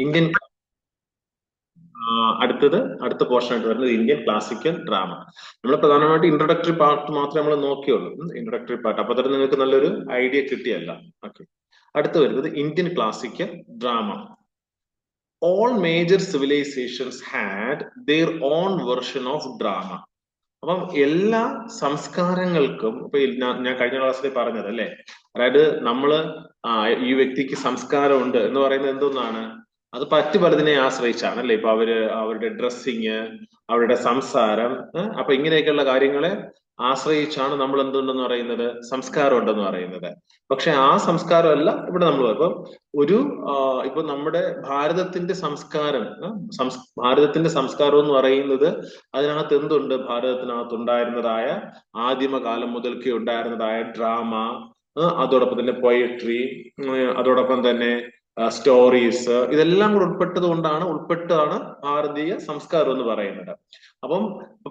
Indian അടുത്ത portion ആയിട്ട് വരുന്നത് ഇന്ത്യൻ ക്ലാസിക്കൽ ഡ്രാമ. നമ്മൾ പ്രധാനമായിട്ട് ഇൻട്രൊഡക്ടറി പാർട്ട് മാത്രമേ നമ്മൾ നോക്കിയുള്ളൂ. ഇൻട്രൊഡക്ടറി പാർട്ട് അപ്പൊ തന്നെ നിങ്ങൾക്ക് നല്ലൊരു ഐഡിയ കിട്ടിയല്ല. ഓക്കെ, അടുത്ത് വരുന്നത് Indian classical drama. All major civilisations had their own version of drama. അപ്പം എല്ലാ സംസ്കാരങ്ങൾക്കും ഇപ്പൊ ഞാൻ കഴിഞ്ഞ ക്ലാസ്സിൽ പറഞ്ഞത് അല്ലെ, അതായത് നമ്മള് ഈ വ്യക്തിക്ക് സംസ്കാരമുണ്ട് എന്ന് പറയുന്നത് എന്തോന്നാണ്, അത് മറ്റു പലതിനെ ആശ്രയിച്ചാണ് അല്ലെ. ഇപ്പൊ അവരുടെ ഡ്രസ്സിങ്, അവരുടെ സംസാരം, അപ്പൊ ഇങ്ങനെയൊക്കെയുള്ള കാര്യങ്ങളെ ആശ്രയിച്ചാണ് നമ്മൾ എന്തുണ്ടെന്ന് പറയുന്നത്, സംസ്കാരം ഉണ്ടെന്ന് പറയുന്നത്. പക്ഷെ ആ സംസ്കാരമല്ല ഇവിടെ നമ്മൾ ഇപ്പം ഒരു ഇപ്പൊ നമ്മുടെ ഭാരതത്തിന്റെ സംസ്കാരം, ഭാരതത്തിന്റെ സംസ്കാരം എന്ന് പറയുന്നത് അതിനകത്ത് എന്തുണ്ട്, ഭാരതത്തിനകത്ത് ഉണ്ടായിരുന്നതായ ആദിമകാലം മുതൽക്കേ ഉണ്ടായിരുന്നതായ ഡ്രാമ, അതോടൊപ്പം തന്നെ പൊയട്രി, അതോടൊപ്പം തന്നെ സ്റ്റോറീസ്, ഇതെല്ലാം കൂടെ ഉൾപ്പെട്ടാണ് ഭാരതീയ സംസ്കാരം എന്ന് പറയുന്നത്. അപ്പം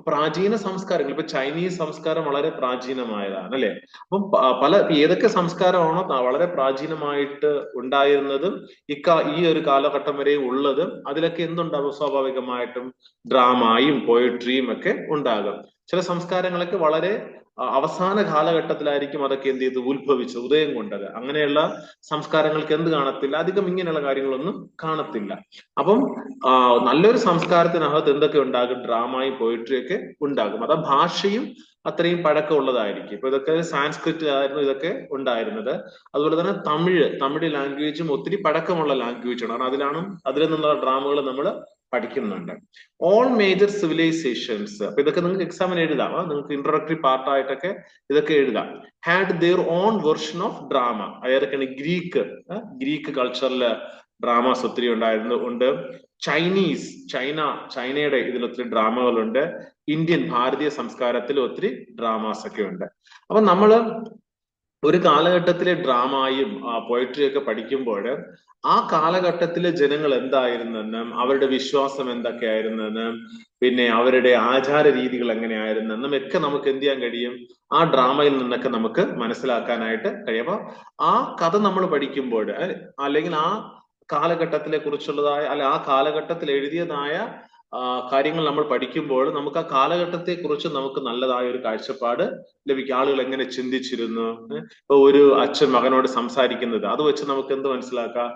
പ്രാചീന സംസ്കാരങ്ങൾ, ഇപ്പൊ ചൈനീസ് സംസ്കാരം വളരെ പ്രാചീനമായതാണ് അല്ലെ. അപ്പം ഏതൊക്കെ സംസ്കാരമാണോ വളരെ പ്രാചീനമായിട്ട് ഉണ്ടായിരുന്നതും ഈ ഒരു കാലഘട്ടം വരെ ഉള്ളതും അതിലൊക്കെ എന്തുണ്ടാകും, സ്വാഭാവികമായിട്ടും ഡ്രാമയും പോയട്രിയും ഒക്കെ ഉണ്ടാകും. ചില സംസ്കാരങ്ങളൊക്കെ വളരെ അവസാന കാലഘട്ടത്തിലായിരിക്കും അതൊക്കെ എന്ത് ചെയ്ത് ഉത്ഭവിച്ചത്, ഉദയം കൊണ്ടത്. അങ്ങനെയുള്ള സംസ്കാരങ്ങൾക്ക് എന്ത് കാണത്തില്ല, അധികം ഇങ്ങനെയുള്ള കാര്യങ്ങളൊന്നും കാണത്തില്ല. അപ്പം നല്ലൊരു സംസ്കാരത്തിനകത്ത് എന്തൊക്കെ ഉണ്ടാകും, ഡ്രാമയും പോയിട്രി ഒക്കെ ഉണ്ടാകും. അത് ഭാഷയും അത്രയും പഴക്കമുള്ളതായിരിക്കും. ഇപ്പൊ ഇതൊക്കെ സാൻസ്ക്രിറ്റിലായിരുന്നു ഇതൊക്കെ ഉണ്ടായിരുന്നത്. അതുപോലെ തന്നെ തമിഴ് ലാംഗ്വേജും ഒത്തിരി പഴക്കമുള്ള ലാംഗ്വേജാണ്. കാരണം അതിൽ നിന്നുള്ള ഡ്രാമകൾ നമ്മൾ പഠിക്കുന്നുണ്ട്. ഓൾ മേജർ സിവിലൈസേഷൻസ്, അപ്പൊ ഇതൊക്കെ നിങ്ങൾക്ക് എക്സാമിന് എഴുതാം, നിങ്ങൾക്ക് ഇൻട്രൊഡക്ടറി പാർട്ടായിട്ടൊക്കെ ഇതൊക്കെ എഴുതാം. Had their own version of drama. അതൊക്കെയാണ് ഗ്രീക്ക് കൾച്ചറിൽ ഡ്രാമാസ് ഒത്തിരി ഉണ്ട്. ചൈനയുടെ ഇതിൽ ഒത്തിരി ഡ്രാമകളുണ്ട്. ഭാരതീയ സംസ്കാരത്തിൽ ഒത്തിരി ഡ്രാമാസ് ഒക്കെ ഉണ്ട്. അപ്പൊ നമ്മള് ഒരു കാലഘട്ടത്തിലെ ഡ്രാമയും പോയട്രിയും ഒക്കെ പഠിക്കുമ്പോൾ ആ കാലഘട്ടത്തിലെ ജനങ്ങൾ എന്തായിരുന്നെന്നും അവരുടെ വിശ്വാസം എന്തൊക്കെയായിരുന്നെന്നും പിന്നെ അവരുടെ ആചാര രീതികൾ എങ്ങനെയായിരുന്നെന്നും ഒക്കെ നമുക്ക് എന്ത് ചെയ്യാൻ കഴിയും, ആ ഡ്രാമയിൽ നിന്നൊക്കെ നമുക്ക് മനസ്സിലാക്കാനായിട്ട് കഴിയും. അപ്പൊ ആ കഥ നമ്മൾ പഠിക്കുമ്പോൾ, അല്ലെങ്കിൽ ആ കാലഘട്ടത്തിലെ കുറിച്ചുള്ളതായ ആ കാലഘട്ടത്തിൽ എഴുതിയതായ കാര്യങ്ങൾ നമ്മൾ പഠിക്കുമ്പോൾ നമുക്ക് ആ കാലഘട്ടത്തെ കുറിച്ച് നമുക്ക് നല്ലതായ ഒരു കാഴ്ചപ്പാട് ലഭിക്കും. ആളുകൾ എങ്ങനെ ചിന്തിച്ചിരുന്നു, ഇപ്പൊ ഒരു അച്ഛൻ മകനോട് സംസാരിക്കുന്നത് അത് വെച്ച് നമുക്ക് എന്ത് മനസ്സിലാക്കാം,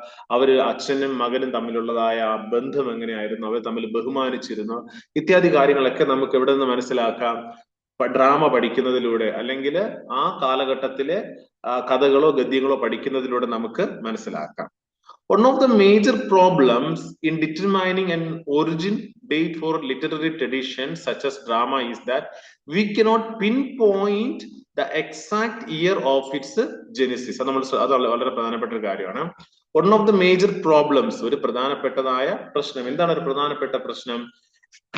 അച്ഛനും മകനും തമ്മിലുള്ളതായ ബന്ധം എങ്ങനെയായിരുന്നു, അവർ തമ്മിൽ ബഹുമാനിച്ചിരുന്നു, ഇത്യാദി കാര്യങ്ങളൊക്കെ നമുക്ക് എവിടെ നിന്ന് മനസ്സിലാക്കാം, ഡ്രാമ പഠിക്കുന്നതിലൂടെ, അല്ലെങ്കിൽ ആ കാലഘട്ടത്തിലെ കഥകളോ ഗദ്യങ്ങളോ പഠിക്കുന്നതിലൂടെ നമുക്ക് മനസ്സിലാക്കാം. One of the major problems in determining an origin date for literary traditions such as drama is that we cannot pinpoint the exact year of its genesis. അത് വളരെ പ്രധാനപ്പെട്ട ഒരു കാര്യമാണ്. One of the major problems, ഒരു പ്രധാനപ്പെട്ടതായ പ്രശ്നം. എന്താണ് ഒരു പ്രധാനപ്പെട്ട പ്രശ്നം?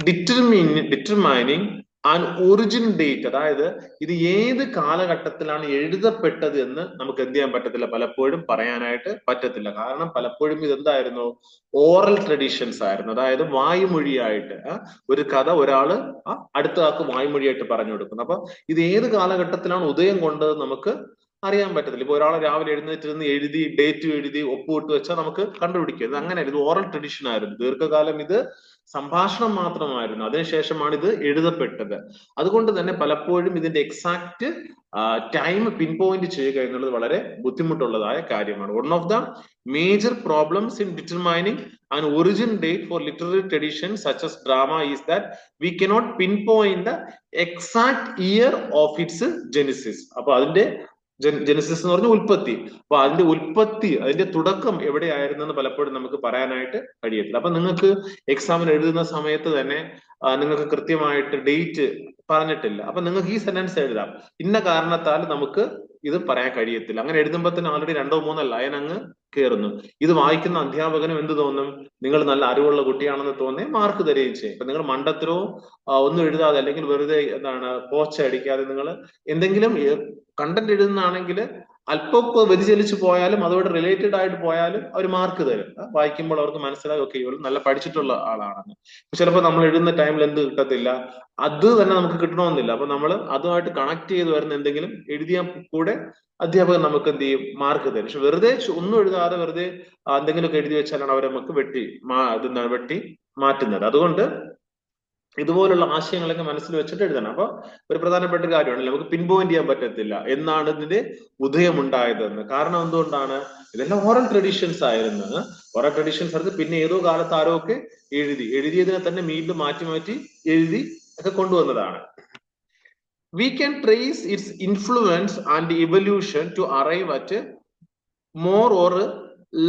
ഡിറ്റർമൈനിങ് ആൻ ഒറിജിൻ ഡേറ്റ്, അതായത് ഇത് ഏത് കാലഘട്ടത്തിലാണ് എഴുതപ്പെട്ടത് എന്ന് നമുക്ക് എന്ത് ചെയ്യാൻ പറ്റത്തില്ല, പലപ്പോഴും പറയാനായിട്ട് പറ്റത്തില്ല. കാരണം പലപ്പോഴും ഇതെന്തായിരുന്നു, ഓറൽ ട്രഡീഷൻസ് ആയിരുന്നു. അതായത് വായ്മൊഴിയായിട്ട് ഒരു കഥ ഒരാള് അടുത്ത ആൾക്ക് വായ്മൊഴിയായിട്ട് പറഞ്ഞു കൊടുക്കുന്നു. അപ്പൊ ഇത് ഏത് കാലഘട്ടത്തിലാണ് ഉദയം കൊണ്ടത് നമുക്ക് അറിയാൻ പറ്റത്തില്ല. ഇപ്പൊ ഒരാളെ രാവിലെ എഴുന്നേറ്റിരുന്ന് എഴുതി ഡേറ്റ് എഴുതി ഒപ്പുവിട്ട് വെച്ചാൽ നമുക്ക് കണ്ടുപിടിക്കുക. ഇത് അങ്ങനെയല്ല, ഇത് ഓറൽ ട്രഡീഷൻ ആയിരുന്നു. ദീർഘകാലം ഇത് സംഭാഷണം മാത്രമായിരുന്നു. അതിനുശേഷമാണ് ഇത് എഴുതപ്പെട്ടത്. അതുകൊണ്ട് തന്നെ പലപ്പോഴും ഇതിന്റെ എക്സാക്ട് ടൈം പിൻ പോയിന്റ് ചെയ്യുക എന്നുള്ളത് വളരെ ബുദ്ധിമുട്ടുള്ളതായ കാര്യമാണ്. One of the major problems in determining an origin date for literary traditions such as drama is that we cannot pinpoint the exact year of its genesis. അപ്പൊ അതിന്റെ Genesis എന്ന് പറഞ്ഞ ഉൽപ്പത്തി. അപ്പൊ അതിന്റെ തുടക്കം എവിടെയായിരുന്നെന്ന് പലപ്പോഴും നമുക്ക് പറയാനായിട്ട് കഴിയത്തില്ല. അപ്പൊ നിങ്ങൾക്ക് എക്സാമിന് എഴുതുന്ന സമയത്ത് തന്നെ നിങ്ങൾക്ക് കൃത്യമായിട്ട് ഡേറ്റ് പറഞ്ഞിട്ടില്ല. അപ്പൊ നിങ്ങൾക്ക് ഈ സെന്റൻസ് എഴുതാം, ഇന്ന കാരണത്താൽ നമുക്ക് ഇത് പറയാൻ കഴിയത്തില്ല. അങ്ങനെ എഴുതുമ്പോൾ തന്നെ ആൾറെഡി 2-3 ലൈൻ അങ്ങ് കയറുന്നു. ഇത് വായിക്കുന്ന അധ്യാപകനും എന്ത് തോന്നും, നിങ്ങൾ നല്ല അറിവുള്ള കുട്ടിയാണെന്ന് തോന്നി മാർക്ക് തരികയും ചെയ്യും. ഇപ്പൊ നിങ്ങൾ മണ്ടത്തരവും ഒന്നും എഴുതാതെ, അല്ലെങ്കിൽ വെറുതെ പോച്ച അടിക്കാതെ നിങ്ങൾ എന്തെങ്കിലും കണ്ടന്റ് എഴുതുന്നതാണെങ്കിൽ അല്പമൊക്കെ വ്യതിചലിച്ച് പോയാലും അതോട് റിലേറ്റഡ് ആയിട്ട് പോയാലും അവർ മാർക്ക് തരും. വായിക്കുമ്പോൾ അവർക്ക് മനസ്സിലാകും ഓക്കെ ഇവൾ നല്ല പഠിച്ചിട്ടുള്ള ആളാണെന്ന്. ചിലപ്പോൾ നമ്മൾ എഴുതുന്ന ടൈമിൽ എന്ത് കിട്ടത്തില്ല, അത് തന്നെ നമുക്ക് കിട്ടണമെന്നില്ല. അപ്പൊ നമ്മൾ അതുമായിട്ട് കണക്ട് ചെയ്ത് വരുന്ന എന്തെങ്കിലും എഴുതിയാൽ കൂടെ അധ്യാപകൻ നമുക്ക് എന്ത് ചെയ്യും, മാർക്ക് തരും. പക്ഷെ വെറുതെ ഒന്നും എഴുതാതെ വെറുതെ എന്തെങ്കിലുമൊക്കെ എഴുതി വെച്ചാലാണ് അവർ നമുക്ക് വെട്ടി മാറ്റുന്നത്. അതുകൊണ്ട് ഇതുപോലുള്ള ആശയങ്ങളൊക്കെ മനസ്സിൽ വെച്ചിട്ട് എഴുതണം. അപ്പൊ ഒരു പ്രധാനപ്പെട്ട കാര്യമാണ്, നമുക്ക് പിൻ പോയിന്റ് ചെയ്യാൻ പറ്റത്തില്ല എന്നാണ് ഇതിന്റെ ഉദയം ഉണ്ടായതെന്ന്. കാരണം എന്തുകൊണ്ടാണ്, ഇതെല്ലാം ഓറൽ ട്രഡീഷൻസ് ആയിരുന്നു. ഓറൽ ട്രഡീഷൻസ് അടുത്ത് പിന്നെ ഏതോ കാലത്ത് ആരോ ഒക്കെ എഴുതിയതിനെ തന്നെ വീണ്ടും മാറ്റി മാറ്റി എഴുതി ഒക്കെ കൊണ്ടുവന്നതാണ്. We can trace its influence and evolution to arrive at a more or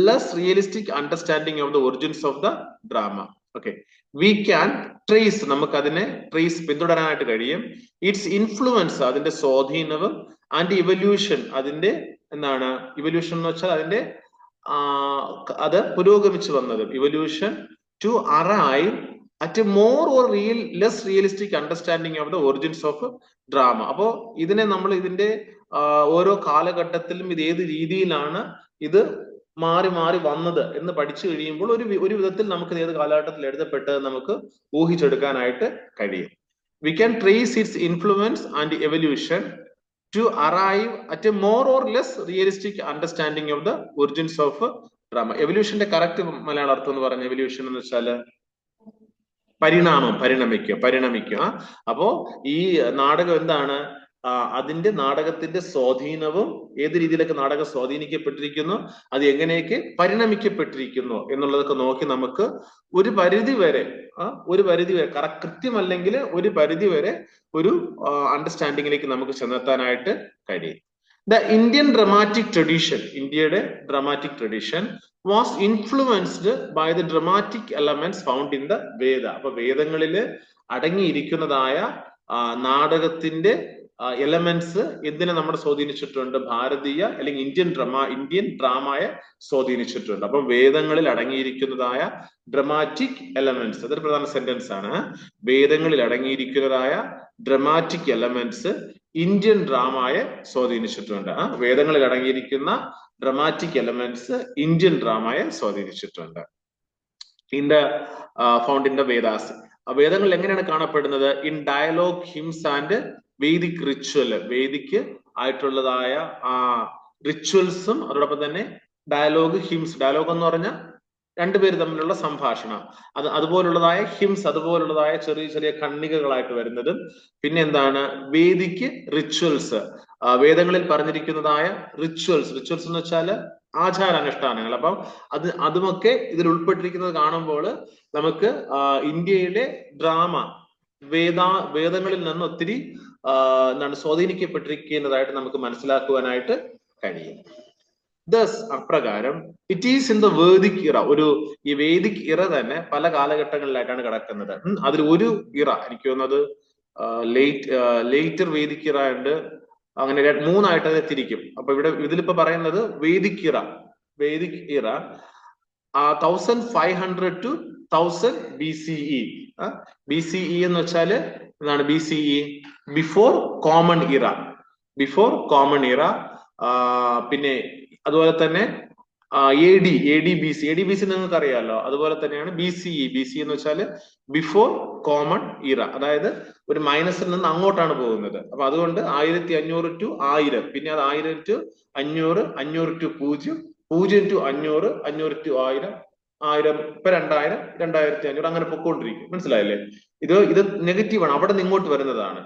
less realistic understanding of the origins of the drama. Okay, we can trace, നമുക്ക് അതിനെ ട്രേസ് പിന്തുടരാനായിട്ട് കഴിയും. ഇറ്റ്സ് ഇൻഫ്ലുവൻസ്, അതിന്റെ സ്വാധീനവും, ആൻഡ് ഇവല്യൂഷൻ, അതിന്റെ എന്താണ് evolution എന്ന് വെച്ചാൽ അതിന്റെ അത് പുരോഗമിച്ചു വന്നതും, evolution to arrive at more or less realistic understanding of the origins of drama. അപ്പോ ഇതിനെ നമ്മൾ ഇതിന്റെ ഓരോ കാലഘട്ടത്തിലും ഇത് ഏത് രീതിയിലാണ് ഇത് മാറി മാറി വന്നത് എന്ന് പഠിച്ചു കഴിയുമ്പോൾ ഒരു വിധത്തിൽ നമുക്ക് ഏത് കാലഘട്ടത്തിൽ എഴുതപ്പെട്ടത് നമുക്ക് ഊഹിച്ചെടുക്കാനായിട്ട് കഴിയും. We can trace its influence and evolution to arrive at a more or less realistic understanding of the origins of drama. എവല്യൂഷന്റെ കറക്റ്റ് മലയാള അർത്ഥം എന്ന് പറഞ്ഞ എവല്യൂഷൻ എന്ന് വെച്ചാല് പരിണമിക്കുക. അപ്പോ ഈ നാടകം എന്താണ്, അതിന്റെ നാടകത്തിന്റെ സ്വാധീനവും ഏത് രീതിയിലൊക്കെ നാടകം സ്വാധീനിക്കപ്പെട്ടിരിക്കുന്നു, അത് എങ്ങനെയൊക്കെ പരിണമിക്കപ്പെട്ടിരിക്കുന്നു എന്നുള്ളതൊക്കെ നോക്കി നമുക്ക് ഒരു പരിധി വരെ കൃത്യമല്ലെങ്കിൽ ഒരു പരിധി വരെ ഒരു അണ്ടർസ്റ്റാൻഡിങ്ങിലേക്ക് നമുക്ക് ചെന്നെത്താനായിട്ട് കഴിയും. ദ ഇന്ത്യൻ ഡ്രമാറ്റിക് ട്രഡീഷൻ, ഇന്ത്യയുടെ dramatic tradition was influenced by the dramatic elements found in the Veda. അപ്പൊ വേദങ്ങളില് അടങ്ങിയിരിക്കുന്നതായ നാടകത്തിന്റെ എലമെന്റ്സ് എന്തിനെ നമ്മുടെ സ്വാധീനിച്ചിട്ടുണ്ട്, ഭാരതീയ അല്ലെങ്കിൽ ഇന്ത്യൻ ഡ്രാമയെ സ്വാധീനിച്ചിട്ടുണ്ട്. അപ്പൊ വേദങ്ങളിൽ അടങ്ങിയിരിക്കുന്നതായ ഡ്രമാറ്റിക് എലമെന്റ്സ്, അതൊരു പ്രധാന സെന്റൻസ് ആണ്. വേദങ്ങളിൽ അടങ്ങിയിരിക്കുന്നതായ ഡ്രമാറ്റിക് എലമെന്റ്സ് ഇന്ത്യൻ ഡ്രാമയെ സ്വാധീനിച്ചിട്ടുണ്ട്. വേദങ്ങളിൽ അടങ്ങിയിരിക്കുന്ന ഡ്രമാറ്റിക് എലമെന്റ്സ് ഇന്ത്യൻ ഡ്രാമയെ സ്വാധീനിച്ചിട്ടുണ്ട്. Found in the Vedas. വേദങ്ങളിൽ എങ്ങനെയാണ് കാണപ്പെടുന്നത്, in dialogue, hymns and Vedic ritual. Vedic ആയിട്ടുള്ളതായ റിച്വൽസും അതോടൊപ്പം തന്നെ ഡയലോഗ്, ഹിംസ്. ഡയലോഗ് എന്ന് പറഞ്ഞാൽ രണ്ടുപേര് തമ്മിലുള്ള സംഭാഷണം, അതുപോലുള്ളതായ ഹിംസ്, അതുപോലുള്ളതായ ചെറിയ ചെറിയ ഖണ്ഡികകളായിട്ട് വരുന്നതും. പിന്നെ എന്താണ്, വേദിക്ക് റിച്വൽസ്, വേദങ്ങളിൽ പറഞ്ഞിരിക്കുന്നതായ റിച്വൽസ് എന്ന് വെച്ചാല് ആചാരാനുഷ്ഠാനങ്ങൾ. അപ്പം അതുമൊക്കെ ഇതിൽ ഉൾപ്പെട്ടിരിക്കുന്നത് കാണുമ്പോൾ നമുക്ക് ഇന്ത്യയിലെ ഡ്രാമ വേദങ്ങളിൽ നിന്ന് ഒത്തിരി എന്താണ് സ്വാധീനിക്കപ്പെട്ടിരിക്കുന്നതായിട്ട് നമുക്ക് മനസ്സിലാക്കുവാനായിട്ട് കഴിയും. ദസ് അപ്രകാരം it is in the Vedic ഇറ. ഈ വേദിക് ഇറ തന്നെ പല കാലഘട്ടങ്ങളിലായിട്ടാണ് കിടക്കുന്നത്. അതിൽ ഒരു ഇറ എനിക്ക് തോന്നുന്നത് ലേറ്റർ വേദിക് ഇറ ഉണ്ട്, അങ്ങനെ മൂന്നായിട്ട് അതിനെ തിരിക്കും. അപ്പൊ ഇതിലിപ്പോ പറയുന്നത് വേദിക് ഇറ 1500 to 1000 BCE. BCE എന്ന് വെച്ചാല് എന്താണ്, BCE ബിഫോർ കോമൺ ഇറ. പിന്നെ അതുപോലെ തന്നെ AD BC നിങ്ങൾക്ക് അറിയാമല്ലോ. അതുപോലെ തന്നെയാണ് BCE എന്ന് വെച്ചാല് ബിഫോർ കോമൺ ഇറ, അതായത് ഒരു മൈനസിൽ നിന്ന് അങ്ങോട്ടാണ് പോകുന്നത്. അപ്പൊ അതുകൊണ്ട് 1500 to 1000, പിന്നെ അത് 1000 to 500, 500 to 0, 0 to 500, 500 to 1000, 1000 ഇപ്പൊ 2000, 2500 അങ്ങനെ പൊക്കോണ്ടിരിക്കും. മനസ്സിലായില്ലേ? ഇത് നെഗറ്റീവ് ആണ്, അവിടെ നിന്ന് ഇങ്ങോട്ട് വരുന്നതാണ്.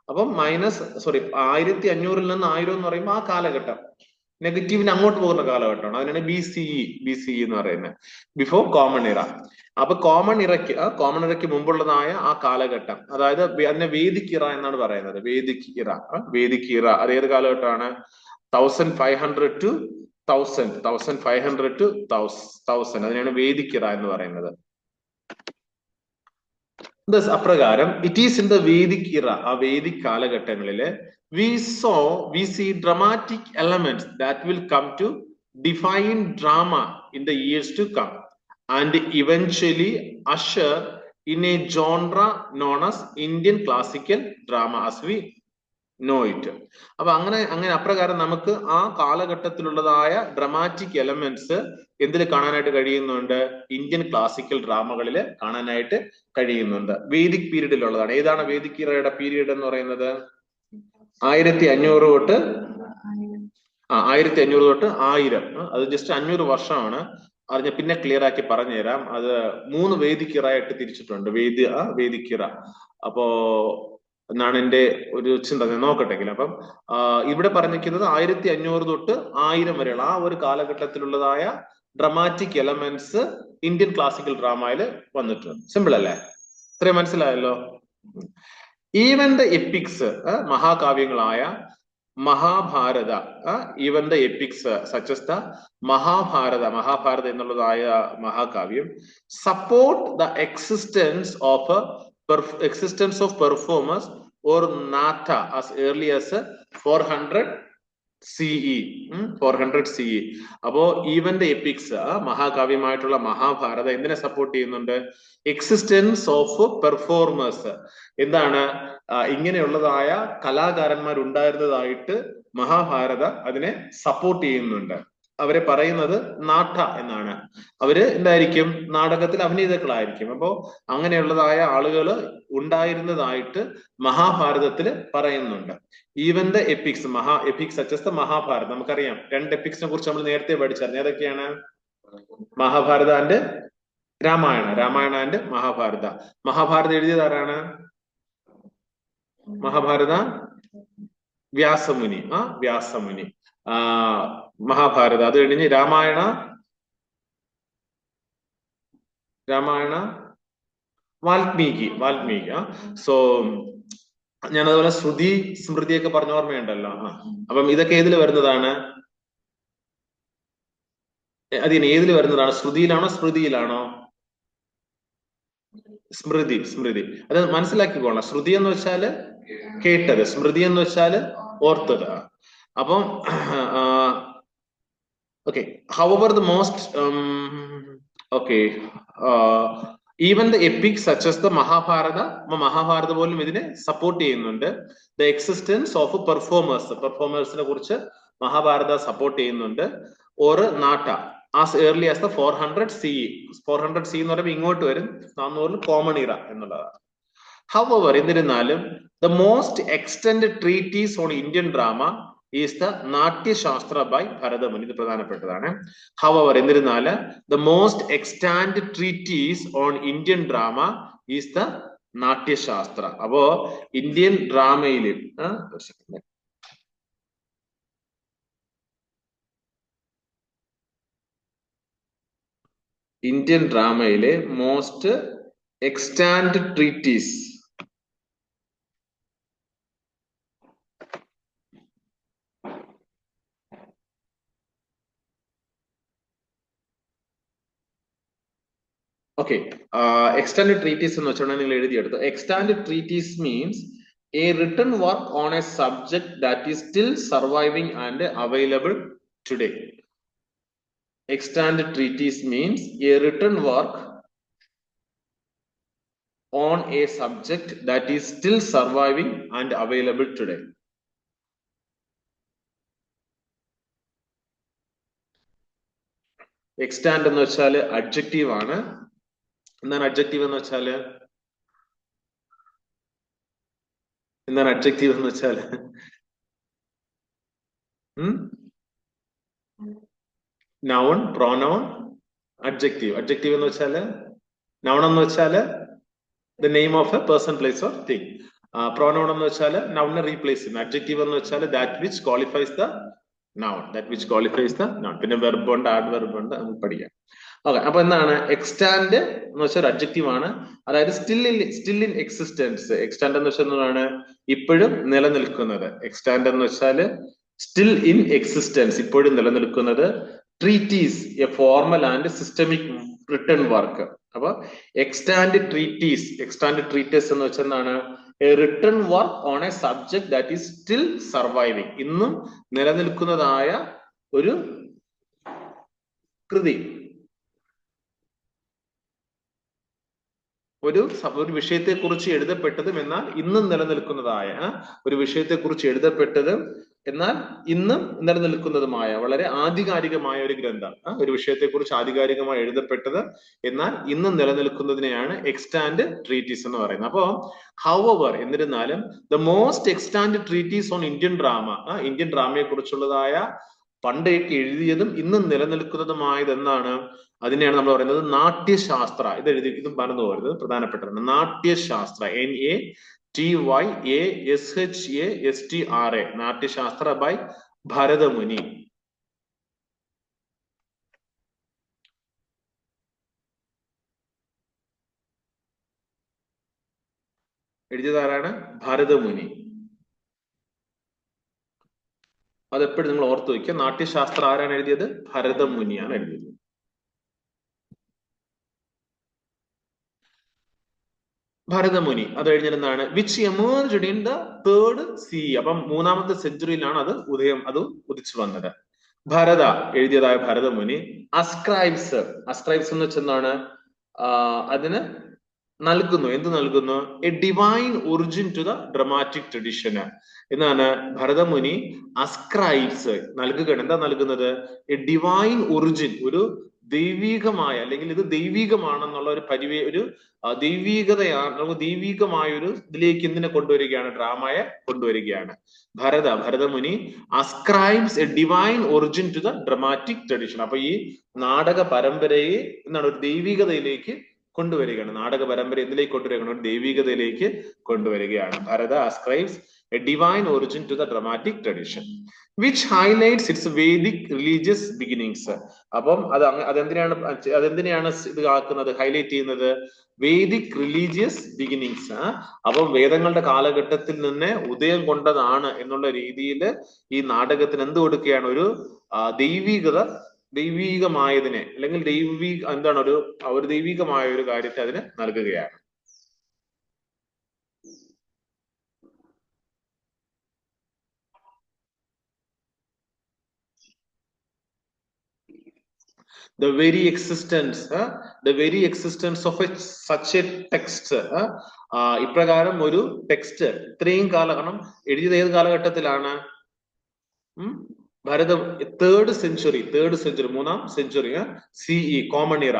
അപ്പം 1500 നിന്ന് 1000 എന്ന് പറയുമ്പോൾ ആ കാലഘട്ടം നെഗറ്റീവിന് അങ്ങോട്ട് പോകുന്ന കാലഘട്ടമാണ്. അതിനാണ് BCE എന്ന് പറയുന്നത്, ബിഫോർ കോമൺ ഇറ. അപ്പൊ കോമൺ ഇറയ്ക്ക് മുമ്പുള്ളതായ ആ കാലഘട്ടം, അതായത് അതിനെ വേദിക് ഇറ എന്നാണ് പറയുന്നത്. വേദിക് ഇറ അത് ഏത് കാലഘട്ടമാണ്, 1500 to 1000. അതിനാണ് വേദിക് ഇറ എന്ന് പറയുന്നത്. അപ്രകാരം it is in the Vedic ഇറ, ആ Vedic കാലഘട്ടങ്ങളില് we see dramatic elements that will come to define drama in the years to come and eventually usher in a genre known as Indian classical drama, as we know it. അപ്പൊ അങ്ങനെ അപ്രകാരം നമുക്ക് ആ കാലഘട്ടത്തിലുള്ളതായ dramatic elements എന്തിൽ കാണാനായിട്ട് കഴിയുന്നുണ്ട്? Indian classical ഡ്രാമകളിൽ കാണാനായിട്ട് കഴിയുന്നുണ്ട്. വേദിക് പീരീഡിലുള്ളതാണ്. ഏതാണ് വേദിക് ഇറയുടെ പീരീഡ് എന്ന് പറയുന്നത്? 1500 തൊട്ട് 1500 തൊട്ട് 1000. അത് ജസ്റ്റ് 500 വർഷമാണ്. അത് പിന്നെ ക്ലിയർ ആക്കി പറഞ്ഞു തരാം. അത് 3 വേദിക് ഇറയായിട്ട് തിരിച്ചിട്ടുണ്ട്. വേദിക് ഇറ. അപ്പോ എന്നാണ് എന്റെ ഒരു ചിന്ത. നോക്കട്ടെങ്കിലും. അപ്പം ഇവിടെ പറഞ്ഞിരിക്കുന്നത് 1500 തൊട്ട് 1000 വരെയുള്ള ആ ഒരു കാലഘട്ടത്തിലുള്ളതായ ഡ്രമാറ്റിക് എലമെന്റ്സ് ഇന്ത്യൻ ക്ലാസിക്കൽ ഡ്രാമയിൽ വന്നിട്ടുണ്ട്. സിമ്പിൾ അല്ലേ? ഇത്രയും മനസ്സിലായല്ലോ. ഈവൻ ദ എപ്പിക്സ്, മഹാകാവ്യങ്ങളായ Mahabharata, even the epics such the Mahabharata എന്നുള്ളതായ മഹാകാവ്യം support the existence of performers or Natha as early as 400 CE. 400 CE. അപ്പോ ഈവൻ ദ എപ്പിക്സ്, മഹാകാവ്യമായിട്ടുള്ള മഹാഭാരത എന്തിനെ സപ്പോർട്ട് ചെയ്യുന്നുണ്ട്? Existence of performers. എന്താണ്? ഇങ്ങനെയുള്ളതായ കലാകാരന്മാർ ഉണ്ടായിരുന്നതായിട്ട് മഹാഭാരത അതിനെ സപ്പോർട്ട് ചെയ്യുന്നുണ്ട്. അവരെ പറയുന്നത് നാട്ട എന്നാണ്. അവര് എന്തായിരിക്കും? നാടകത്തിൽ അഭിനേതാക്കളായിരിക്കും. അപ്പോ അങ്ങനെയുള്ളതായ ആളുകൾ ഉണ്ടായിരുന്നതായിട്ട് മഹാഭാരതത്തില് പറയുന്നുണ്ട്. Even the epics, epics such the Mahabharat. നമുക്കറിയാം 2 എപ്പിക്സിനെ കുറിച്ച് നമ്മൾ നേരത്തെ പഠിച്ചായിരുന്നു. ഏതൊക്കെയാണ്? Mahabharata and Ramayana and Mahabharata. മഹാഭാരത എഴുതിയത് ആരാണ്? മഹാഭാരത വ്യാസമുനി. വ്യാസമുനി. മഹാഭാരത അത് കഴിഞ്ഞ് രാമായണ വാൽമീകി. സോ ഞാനതുപോലെ ശ്രുതി സ്മൃതിയൊക്കെ പറഞ്ഞ ഓർമ്മയുണ്ടല്ലോ. അപ്പം ഇതൊക്കെ ഏതിൽ വരുന്നതാണ്? അതിന് ഏതിൽ വരുന്നതാണ്? ശ്രുതിയിലാണോ സ്മൃതിയിലാണോ? സ്മൃതി. അത് മനസ്സിലാക്കിക്കോളാം. ശ്രുതി എന്ന് വെച്ചാല് കേട്ടത്, സ്മൃതി എന്ന് വെച്ചാല് ഓർത്തത്. അപ്പം okay, however the most even the epics such as the Mahabharata പോലും ഇതിനെ സപ്പോർട്ട് ചെയ്യുന്നുണ്ട്. the existence of പെർഫോമേഴ്സിനെ കുറിച്ച് മഹാഭാരത സപ്പോർട്ട് ചെയ്യുന്നുണ്ട്. or നാട്ട as early as the 400 CE. 400 CE എന്ന് പറയുമ്പോൾ ഇങ്ങോട്ട് വരും 400 കോമൺ ഇറ എന്നുള്ളതാണ്. however എന്നിരുന്നാലും the most extended treatise on Indian drama is the നാട്യശാസ്ത്ര by Bharatamuni. ഇത് പ്രധാനപ്പെട്ടതാണ്. however എന്നിരുന്നാല് the most extant treatise on Indian drama is the Natyashastra. അപ്പോ ഇന്ത്യൻ ഡ്രാമയില് most extant treatise extended treatise എന്ന് വെച്ചാൽ നിങ്ങൾ എഴുതിയെടുത്തു. extended treatise means a written work on a subject that is still surviving and available today. Extended treatise means a written work on a subject that is still surviving and available today. extant എന്ന് വെച്ചാൽ adjective ആണ്. എന്താണ് adjective എന്ന് വെച്ചാല്? noun, pronoun, adjective. adjective എന്ന് വെച്ചാല് noun എന്ന് വെച്ചാല് the name of a person, place or thing. pronoun എന്ന് വെച്ചാല് noun നെ റീപ്ലേസ് ചെയ്യുന്നു. adjective എന്ന് വെച്ചാല് that which qualifies the noun. പിന്നെ verb ഉണ്ട്, adverb ഉണ്ട്, നമുക്ക് പഠിക്കാം. അപ്പൊ എന്താണ് എക്സ്റ്റാൻഡ് എന്ന് വെച്ചാൽ അഡ്ജക്റ്റീവ് ആണ്. അതായത് സ്റ്റിൽ ഇൻ എക്സിസ്റ്റൻസ്. എക്സ്റ്റാൻഡ് എന്ന് വെച്ചാൽ എന്താണ്? ഇപ്പോഴും നിലനിൽക്കുന്നത്. എക്സ്റ്റാൻഡ് എന്ന് വെച്ചാല് സ്റ്റിൽ ഇൻ എക്സിസ്റ്റൻസ്, ഇപ്പോഴും നിലനിൽക്കുന്നത്. Treaties A formal and systemic written work. അപ്പൊ എക്സ്റ്റാൻഡ് ട്രീറ്റീസ് എന്ന് വെച്ചാൽ എന്താണ്? A written work on A subject that is still surviving, ഇന്നും നിലനിൽക്കുന്നതായ ഒരു കൃതി. ഒരു വിഷയത്തെക്കുറിച്ച് എഴുതപ്പെട്ടതും എന്നാൽ ഇന്നും നിലനിൽക്കുന്നതായ ഒരു വിഷയത്തെക്കുറിച്ച് എഴുതപ്പെട്ടതും എന്നാൽ ഇന്നും നിലനിൽക്കുന്നതുമായ വളരെ ആധികാരികമായ ഒരു ഗ്രന്ഥം, ഒരു വിഷയത്തെക്കുറിച്ച് ആധികാരികമായി എഴുതപ്പെട്ടത് എന്നാൽ ഇന്നും നിലനിൽക്കുന്നതിനെയാണ് എക്സ്റ്റാൻഡ് ട്രീറ്റീസ് എന്ന് പറയുന്നത്. അപ്പോ ഹൗവർ എന്നിരുന്നാലും the most extant treatise on Indian drama, Indian ഡ്രാമയെ കുറിച്ചുള്ളതായ പണ്ടേക്ക് എഴുതിയതും ഇന്നും നിലനിൽക്കുന്നതുമായത് എന്നാണ്, അതിനെയാണ് നമ്മൾ പറയുന്നത് നാട്യശാസ്ത്ര. ഇതും പറഞ്ഞു പോരുന്നത് പ്രധാനപ്പെട്ടതാണ്. Natyashastra, NATYASHASTRA, Natyashastra by Bharatamuni. എഴുതിയതാരാണ്? ഭരതമുനി. അതെപ്പോഴും നിങ്ങൾ ഓർത്തു വയ്ക്കുക. നാട്യശാസ്ത്രം ആരാണ് എഴുതിയത്? ഭരതമുനിയാണ് എഴുതിയത്. ഭരതമുനി. അത് കഴിഞ്ഞിരുന്നാണ് which emerged in the third CE. അപ്പം 3ാമത്തെ സെഞ്ചുറിയിലാണ് അത് ഉദിച്ചു വന്നത്. ഭരത എഴുതിയതായ ഭരതമുനി അസ്ക്രൈബ്സ് എന്ന് വെച്ചെന്താണ്? അതിന് നൽകുന്നു. എന്ത് നൽകുന്നു? A divine origin to the dramatic ട്രഡിഷന് എന്നാണ് ഭരതമുനി അസ്ക്രൈബ്സ് നൽകുകയാണ്. എന്താ നൽകുന്നത്? എ ഡിവൈൻ ഒറിജിൻ, ഒരു ദൈവീകമായ, അല്ലെങ്കിൽ ഇത് ദൈവീകമാണെന്നുള്ള ഒരു ദൈവീകതയാണ്, ദൈവീകമായ ഒരു ഇതിലേക്ക് എന്തിനെ കൊണ്ടുവരികയാണ്? ഡ്രാമയെ കൊണ്ടുവരികയാണ്. Bharatamuni ascribes a divine origin to the dramatic tradition. അപ്പൊ ഈ നാടക പരമ്പരയെ എന്താണ്? ഒരു ദൈവികതയിലേക്ക് കൊണ്ടുവരികയാണ്. നാടക പരമ്പര എന്തിലേക്ക് കൊണ്ടുവരികയാണ്? ഒരു ദൈവികതയിലേക്ക് കൊണ്ടുവരികയാണ്. Bharata ascribes a divine origin to the dramatic tradition which highlights its Vedic religious beginnings. അപ്പം അതെന്തിനാണ് ഇത് ആക്കുന്നത്, ഹൈലൈറ്റ് ചെയ്യുന്നത്? Vedic religious beginnings. അപ്പം വേദങ്ങളുടെ കാലഘട്ടത്തിൽ നിന്ന് ഉദയം കൊണ്ടതാണ് എന്നുള്ള രീതിയിൽ ഈ നാടകത്തിന് എന്ത് കൊടുക്കുകയാണ്? ഒരു ദൈവീകമായതിനെ, അല്ലെങ്കിൽ ഒരു ദൈവികമായ ഒരു കാര്യത്തെ അതിന് നൽകുകയാണ്. The very existence of such a text, ഇപ്രകാരം ഒരു ടെക്സ്റ്റ് ഇത്രയും കാരണം എഴുതിയത് ഏത് കാലഘട്ടത്തിലാണ്? Third century 3ാം century CE, common ഇറ.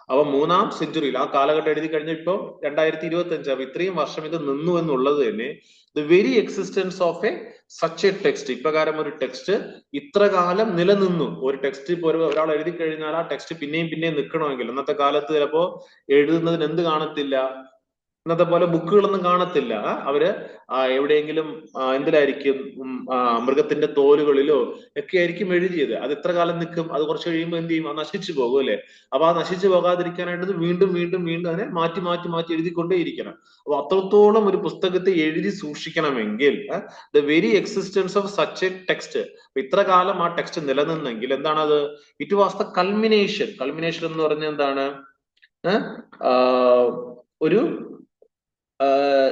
അപ്പൊ 3ാം സെഞ്ചുറിയിൽ ആ കാലഘട്ടം എഴുതി കഴിഞ്ഞ ഇപ്പൊ 2025. അപ്പൊ ഇത്രയും വർഷം ഇത് നിന്നു എന്നുള്ളത് തന്നെ the very existence of A such a text, ഇപ്രകാരം ഒരു ടെക്സ്റ്റ് ഇത്ര കാലം നിലനിന്നു. ഒരു ടെക്സ്റ്റ് ഇപ്പൊ ഒരാൾ എഴുതി കഴിഞ്ഞാൽ ആ ടെക്സ്റ്റ് പിന്നെയും നിൽക്കണമെങ്കിൽ ഇന്നത്തെ കാലത്ത് ചിലപ്പോ എഴുതുന്നതിന് എന്ത് കാണത്തില്ല? ഇന്നത്തെ പോലെ ബുക്കുകളൊന്നും കാണത്തില്ല. അവര് എവിടെയെങ്കിലും എന്തിലായിരിക്കും? മൃഗത്തിന്റെ തോലുകളിലോ ഒക്കെ ആയിരിക്കും എഴുതിയത്. അത് എത്ര കാലം നിൽക്കും? അത് കുറച്ച് കഴിയുമ്പോൾ എന്ത് ചെയ്യും? അത് നശിച്ചു പോകും അല്ലെ? അപ്പൊ ആ നശിച്ചു പോകാതിരിക്കാനായിട്ട് വീണ്ടും അതിനെ മാറ്റി എഴുതിക്കൊണ്ടേയിരിക്കണം. അപ്പൊ അത്രത്തോളം ഒരു പുസ്തകത്തെ എഴുതി സൂക്ഷിക്കണമെങ്കിൽ the very existence of such a text, ഇത്ര കാലം ആ ടെക്സ്റ്റ് നിലനിന്നെങ്കിൽ എന്താണത്? ഇറ്റ് വാസ് ദ കൾമിനേഷൻ എന്ന് പറഞ്ഞാൽ എന്താണ്? ഒരു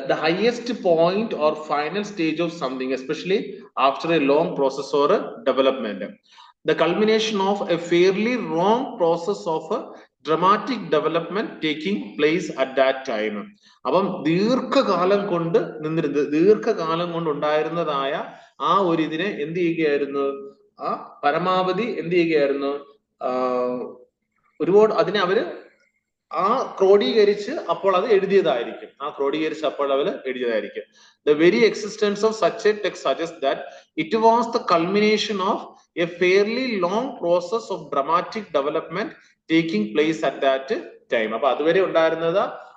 the highest point or final stage of something, especially after a long process or a development. The culmination of a fairly long process of a dramatic development taking place at that time. അപ്പം ദീർഘകാലം കൊണ്ട് ഉണ്ടായിരുന്നതായ ആ ഒരു ഇതിനെ എന്ത് ചെയ്യുകയായിരുന്നു? ആ പരമാവധി എന്ത് ചെയ്യുകയായിരുന്നു? ഒരുപാട് അതിനെ അവര് ക്രോഡീകരിച്ച് അപ്പോൾ അത് എഴുതിയതായിരിക്കും. The very existence of such a text suggests that it was the culmination of a fairly long process of dramatic development taking place at that time. അപ്പൊ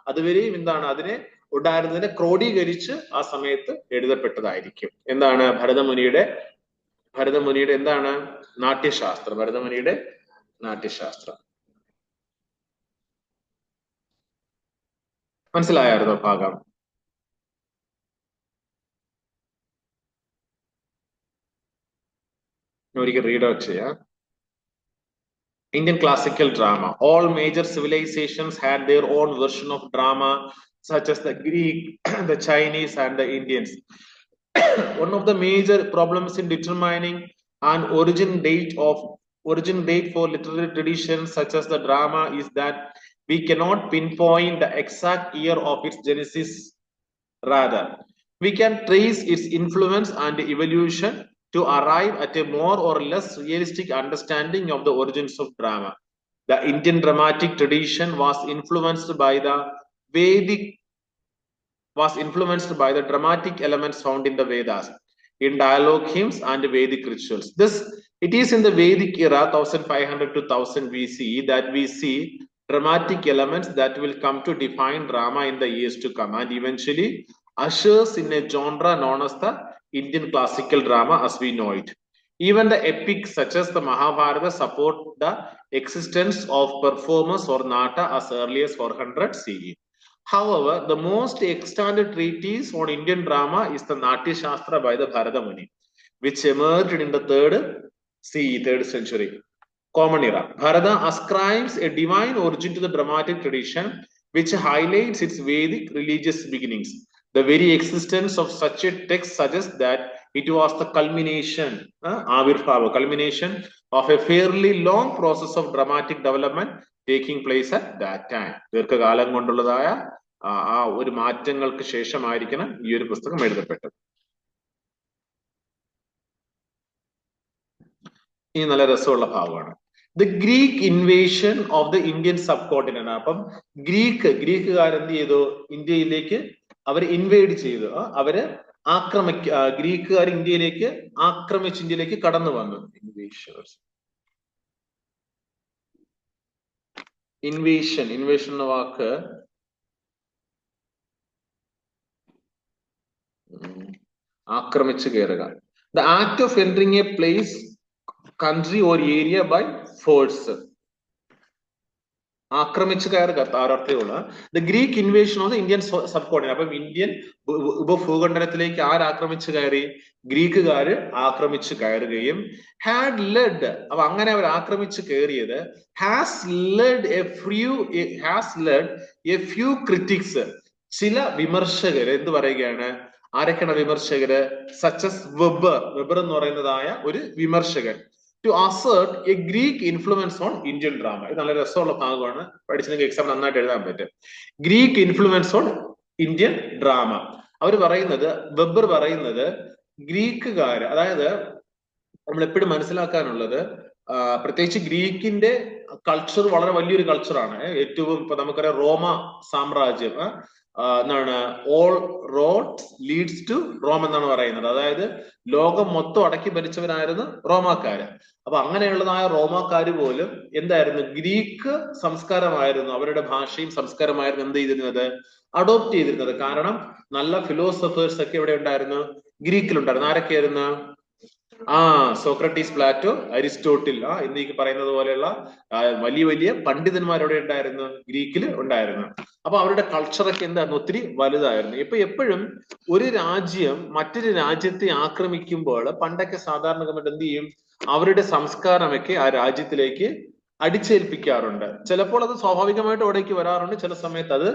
അതുവരെയും എന്താണ്? അതിനെ ക്രോഡീകരിച്ച് ആ സമയത്ത് എഴുതപ്പെട്ടതായിരിക്കും. എന്താണ്? ഭരതമുനിയുടെ എന്താണ്? നാട്യശാസ്ത്രം. ഭരതമുനിയുടെ നാട്യശാസ്ത്രം. മനസ്സിലായായിരുന്നോ ഭാഗം? ഒരിക്കൽ റീഡ് ഔട്ട് ചെയ്യാം. Indian classical drama. All major civilizations had their own version of drama, such as the Greek, the Chinese, and the Indians. One of the major problems in determining an origin date for literary traditions such as the drama is that we cannot pinpoint the exact year of its genesis. Rather, we can trace its influence and evolution to arrive at a more or less realistic understanding of the origins of drama. The Indian dramatic tradition was influenced by the dramatic elements found in the Vedas, in dialogue hymns and Vedic rituals. It is in the Vedic era, 1500 to 1000 BCE, that we see dramatic elements that will come to define drama in the years to come, and eventually ushers in a genre known as the Indian classical drama as we know it. Even the epics such as the Mahabharata support the existence of performers or nata as early as 400 CE. However, the most extant treatise on Indian drama is the Natya Shastra by the Bharata Muni, which emerged in the 3rd CE, 3rd century. Common era. Bharata ascribes a divine origin to the dramatic tradition, which highlights its Vedic religious beginnings. The very existence of such a text suggests that it was the culmination of a fairly long process of dramatic development taking place at that time. ദീർഘകാലം കൊണ്ടുള്ളതായ ആ ഒരു മാറ്റങ്ങൾക്ക് ശേഷമായിരിക്കണം ഈ ഒരു പുസ്തകം എഴുതപ്പെട്ടത്. ഈ നല്ല രസമുള്ള ഭാഗമാണ്. The Greek invasion of the Indian subcontinent. അപ്പം ഗ്രീക്കുകാരെന്ത് ചെയ്തു? ഇന്ത്യയിലേക്ക് അവർ ഇൻവേഡ് ചെയ്തു. അവര് ഗ്രീക്കുകാർ ഇന്ത്യയിലേക്ക് ആക്രമിച്ച് ഇന്ത്യയിലേക്ക് കടന്നു വന്നു. ഇൻവേഷൻ എന്ന വാക്ക് ആക്രമിച്ച് കയറുക. The act of entering a place, country or area by force. ആക്രമിച്ച് കയറുക അർത്ഥമുള്ള. The Greek invasion of the Indian subcontinent. അപ്പം ഇന്ത്യൻ ഉപഭൂഖണ്ഡത്തിലേക്ക് ആക്രമിച്ച് കയറി? ഗ്രീക്കുകാര് ആക്രമിച്ച് കയറുകയും ഹാഡ് ലെഡ്, അപ്പൊ അങ്ങനെ അവർ ആക്രമിച്ച് കയറിയത് has lead A few critics, ചില വിമർശകര് എന്ത് പറയുകയാണ്? ആരൊക്കെയാണ് വിമർശകര്? സച്ചസ് വെബർ എന്ന് പറയുന്നതായ ഒരു വിമർശകൻ, to assert a Greek influence on Indian drama. ഇത് നല്ല രസമുള്ള ഭാഗമാണ്, പഠിച്ചില്ലെങ്കിൽ എക്സാം നന്നായിട്ട് എഴുതാൻ പറ്റും. Greek influence on Indian drama. അവർ പറയുന്നത്, വെബർ പറയുന്നത്, ഗ്രീക്കുകാര്, അതായത് നമ്മൾ എപ്പോഴും മനസ്സിലാക്കാനുള്ളത്, പ്രത്യേകിച്ച് ഗ്രീക്കിന്റെ കൾച്ചർ വളരെ വലിയൊരു കൾച്ചറാണ്. ഏറ്റവും ഇപ്പൊ നമുക്കറിയാം റോമ സാമ്രാജ്യം എന്താണ്, all roads leads to Rome എന്നാണ് പറയുന്നത്. അതായത് ലോകം മൊത്തം അടക്കി ഭരിച്ചവരായിരുന്നു റോമാക്കാര്. അപ്പൊ അങ്ങനെയുള്ളതായ റോമാക്കാര് പോലും എന്തായിരുന്നു? ഗ്രീക്ക് സംസ്കാരമായിരുന്നു, അവരുടെ ഭാഷയും സംസ്കാരമായിരുന്നു എന്ത് ചെയ്തിരുന്നത്? അഡോപ്റ്റ് ചെയ്തിരുന്നത്. കാരണം നല്ല ഫിലോസഫേഴ്സ് ഒക്കെ ഇവിടെ ഉണ്ടായിരുന്നു, ഗ്രീക്കിലുണ്ടായിരുന്നു. ആരൊക്കെയായിരുന്നു? സോക്രട്ടീസ്, പ്ലാറ്റോ, അരിസ്റ്റോട്ടിൽ എന്നീക്ക് പറയുന്നത് പോലെയുള്ള വലിയ വലിയ പണ്ഡിതന്മാരോടെ ഉണ്ടായിരുന്നു, ഗ്രീക്കിൽ ഉണ്ടായിരുന്നു. അപ്പൊ അവരുടെ കൾച്ചറൊക്കെ എന്തായിരുന്നു? ഒത്തിരി വലുതായിരുന്നു. ഇപ്പൊ എപ്പോഴും ഒരു രാജ്യം മറ്റൊരു രാജ്യത്തെ ആക്രമിക്കുമ്പോൾ പണ്ടൊക്കെ സാധാരണ എന്ത് ചെയ്യും? അവരുടെ സംസ്കാരമൊക്കെ ആ രാജ്യത്തിലേക്ക് അടിച്ചേൽപ്പിക്കാറുണ്ട്. ചിലപ്പോൾ അത് സ്വാഭാവികമായിട്ട് അവിടേക്ക് വരാറുണ്ട്, ചില സമയത്ത് അത്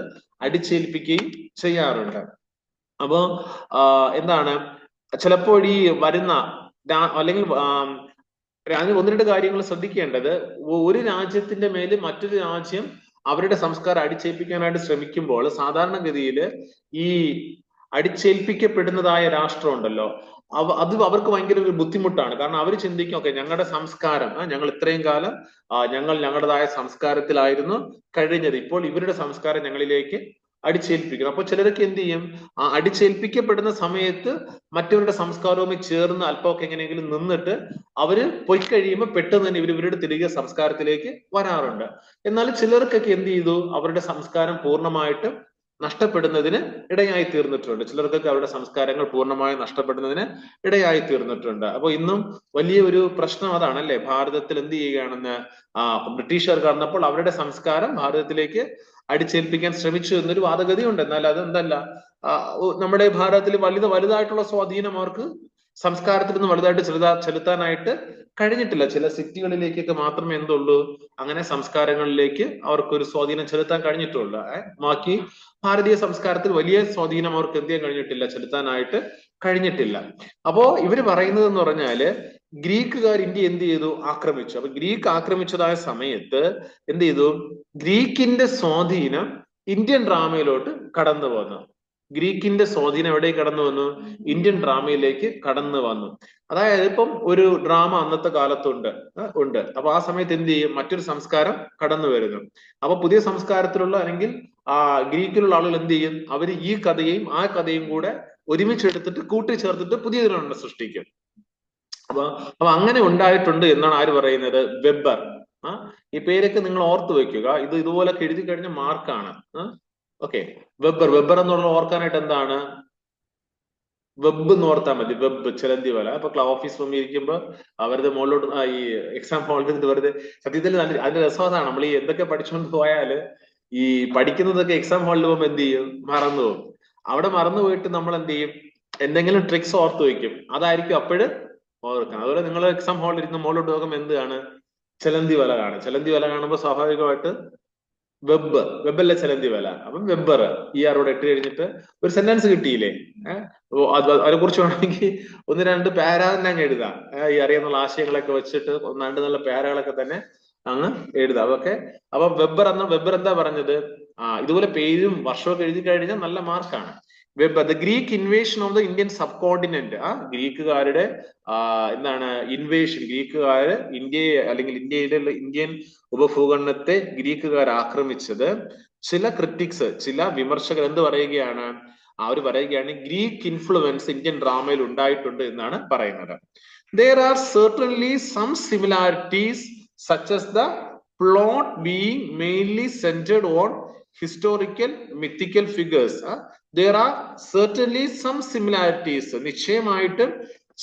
അടിച്ചേൽപ്പിക്കുകയും ചെയ്യാറുണ്ട്. അപ്പോ എന്താണ്, ചിലപ്പോൾ ഈ വരുന്ന അല്ലെങ്കിൽ ഒന്ന് രണ്ട് കാര്യങ്ങൾ ശ്രദ്ധിക്കേണ്ടത്. ഒരു രാജ്യത്തിന്റെ മേല് മറ്റൊരു രാജ്യം അവരുടെ സംസ്കാരം അടിച്ചേൽപ്പിക്കാനായിട്ട് ശ്രമിക്കുമ്പോൾ സാധാരണഗതിയിൽ ഈ അടിച്ചേൽപ്പിക്കപ്പെടുന്നതായ രാഷ്ട്രം ഉണ്ടല്ലോ, അത് അവർക്ക് ഭയങ്കര ഒരു ബുദ്ധിമുട്ടാണ്. കാരണം അവർ ചിന്തിക്കും, ഓക്കെ, ഞങ്ങളുടെ സംസ്കാരം, ഞങ്ങൾ ഇത്രയും കാലം ഞങ്ങളുടേതായ സംസ്കാരത്തിലായിരുന്നു കഴിഞ്ഞത്, ഇപ്പോൾ ഇവരുടെ സംസ്കാരം ഞങ്ങളിലേക്ക് അടിച്ചേൽപ്പിക്കണം. അപ്പൊ ചിലരൊക്കെ എന്ത് ചെയ്യും? അടിച്ചേൽപ്പിക്കപ്പെടുന്ന സമയത്ത് മറ്റവരുടെ സംസ്കാരവുമായി ചേർന്ന് അല്പമൊക്കെ എങ്ങനെയെങ്കിലും നിന്നിട്ട് അവര് പോയി കഴിയുമ്പോൾ പെട്ടെന്ന് തന്നെ ഇവരുടെ തിരികെ സംസ്കാരത്തിലേക്ക് വരാറുണ്ട്. എന്നാൽ ചിലർക്കൊക്കെ എന്ത് ചെയ്തു? അവരുടെ സംസ്കാരം പൂർണ്ണമായിട്ടും നഷ്ടപ്പെടുന്നതിന് ഇടയായി തീർന്നിട്ടുണ്ട്. ചിലർക്കൊക്കെ അവരുടെ സംസ്കാരങ്ങൾ പൂർണ്ണമായും നഷ്ടപ്പെടുന്നതിന് ഇടയായി തീർന്നിട്ടുണ്ട്. അപ്പൊ ഇന്നും വലിയ ഒരു പ്രശ്നം അതാണല്ലേ, ഭാരതത്തിൽ എന്ത് ചെയ്യുകയാണെന്ന് ബ്രിട്ടീഷുകാർ കാണുന്നപ്പോൾ അവരുടെ സംസ്കാരം ഭാരതത്തിലേക്ക് അടിച്ചേൽപ്പിക്കാൻ ശ്രമിച്ചു എന്നൊരു വാദഗതിയുണ്ട്. എന്നാൽ അതെന്തല്ല, നമ്മുടെ ഭാരതത്തിൽ വലുതായിട്ടുള്ള സ്വാധീനം അവർക്ക് സംസ്കാരത്തിൽ നിന്ന് വലുതായിട്ട് ചെലുത്താനായിട്ട് കഴിഞ്ഞിട്ടില്ല. ചില സിറ്റികളിലേക്കൊക്കെ മാത്രമേ എന്തുള്ളൂ, അങ്ങനെ സംസ്കാരങ്ങളിലേക്ക് അവർക്കൊരു സ്വാധീനം ചെലുത്താൻ കഴിഞ്ഞിട്ടുള്ളൂ. ബാക്കി ഭാരതീയ സംസ്കാരത്തിൽ വലിയ സ്വാധീനം അവർക്ക് എന്ത് ചെയ്യാൻ കഴിഞ്ഞിട്ടില്ല, ചെലുത്താനായിട്ട് കഴിഞ്ഞിട്ടില്ല. അപ്പോ ഇവര് പറയുന്നത് എന്ന് പറഞ്ഞാല് ഗ്രീക്കുകാർ ഇന്ത്യ എന്ത് ചെയ്തു? ആക്രമിച്ചു. അപ്പൊ ഗ്രീക്ക് ആക്രമിച്ചതായ സമയത്ത് എന്ത് ചെയ്തു? ഗ്രീക്കിന്റെ സ്വാധീനം ഇന്ത്യൻ ഡ്രാമയിലോട്ട് കടന്നു വന്നു. ഗ്രീക്കിന്റെ സ്വാധീനം എവിടേക്ക് കടന്നു വന്നു? ഇന്ത്യൻ ഡ്രാമയിലേക്ക് കടന്നു വന്നു. അതായത് ഇപ്പം ഒരു ഡ്രാമ അന്നത്തെ കാലത്തുണ്ട് ഉണ്ട്. അപ്പൊ ആ സമയത്ത് എന്ത് ചെയ്യും? മറ്റൊരു സംസ്കാരം കടന്നു വരുന്നു. അപ്പൊ പുതിയ സംസ്കാരത്തിലുള്ള അല്ലെങ്കിൽ ഗ്രീക്കിലുള്ള ആളുകൾ എന്ത് ചെയ്യും? അവർ ഈ കഥയും ആ കഥയും കൂടെ ഒരുമിച്ചെടുത്തിട്ട് കൂട്ടിച്ചേർത്തിട്ട് പുതിയതിനെ സൃഷ്ടിക്കും. അപ്പൊ അങ്ങനെ ഉണ്ടായിട്ടുണ്ട് എന്നാണ് ആര് പറയുന്നത്? വെബർ. ഈ പേരൊക്കെ നിങ്ങൾ ഓർത്തു വെക്കുക. ഇത് ഇതുപോലൊക്കെ എഴുതി കഴിഞ്ഞ മാർക്കാണ്. ഓക്കെ, വെബർ എന്നുള്ള ഓർക്കാനായിട്ട് എന്താണ്? വെബ് എന്ന് ഓർത്താൽ മതി. വെബ്, ചിലന്തി വല. ഇപ്പൊ ഓഫീസ് റൂമിൽ ഇരിക്കുമ്പോ അവരുടെ മുകളിലോട്ട് ഈ എക്സാം ഹോളിൽ വെറുതെ, സത്യത്തിൽ അതിന്റെ രസം അതാണ്. നമ്മൾ ഈ എന്തൊക്കെ പഠിച്ചുകൊണ്ട് പോയാല് ഈ പഠിക്കുന്നതൊക്കെ എക്സാം ഹാളിൽ പോകുമ്പോ എന്ത് ചെയ്യും? മറന്നു പോകും. അവിടെ മറന്നു പോയിട്ട് നമ്മൾ എന്ത് ചെയ്യും? എന്തെങ്കിലും ട്രിക്സ് ഓർത്ത് വെക്കും. അതായിരിക്കും അപ്പോഴ് ഓർക്കണം. അതുപോലെ നിങ്ങൾ എക്സാം ഹാളിൽ ഇരുന്ന് മുകളിലോട്ട് നോക്കുമ്പോൾ എന്താണ്? ചിലന്തി വല കാണും. ചിലന്തി വല കാണുമ്പോൾ സ്വാഭാവികമായിട്ട് വെബല്ലേ ചിലന്തി വല. അപ്പം വെബർ ER-ഓട് ഇട്ട് കഴിഞ്ഞിട്ട് ഒരു സെന്റൻസ് കിട്ടിയില്ലേ? അതിനെ കുറിച്ച് വേണമെങ്കിൽ 1-2 പാര തന്നെ അങ്ങ് എഴുതാം. ഈ അറിയാവുന്ന ആശയങ്ങളൊക്കെ വെച്ചിട്ട് 1-2 നല്ല പാരകളൊക്കെ തന്നെ അങ്ങ് എഴുതാം. അതൊക്കെ അപ്പൊ വെബർ എന്താ പറഞ്ഞത്? ഇതുപോലെ പേരും വർഷമൊക്കെ എഴുതി കഴിഞ്ഞാൽ നല്ല മാർക്കാണ്. The Greek invasion of the Indian subcontinent. ഗ്രീക്കുകാരുടെ എന്താണ് ഇൻവേഷൻ? ഗ്രീക്കുകാര് ഇന്ത്യയെ അല്ലെങ്കിൽ ഇന്ത്യൻ ഉപഭൂഖണ്ഡത്തെ ഗ്രീക്കുകാർ ആക്രമിച്ചത് ചില ക്രിറ്റിക്സ്, ചില വിമർശകർ എന്ത് പറയുകയാണ്? അവർ പറയുകയാണ് ഗ്രീക്ക് ഇൻഫ്ലുവൻസ് ഇന്ത്യൻ ഡ്രാമയിൽ ഉണ്ടായിട്ടുണ്ട് എന്നാണ് പറയുന്നത്. There are certainly some similarities such as the plot being mainly centered on historical mythical figures. There are certainly some similarities. നിശ്ചയമായിട്ടും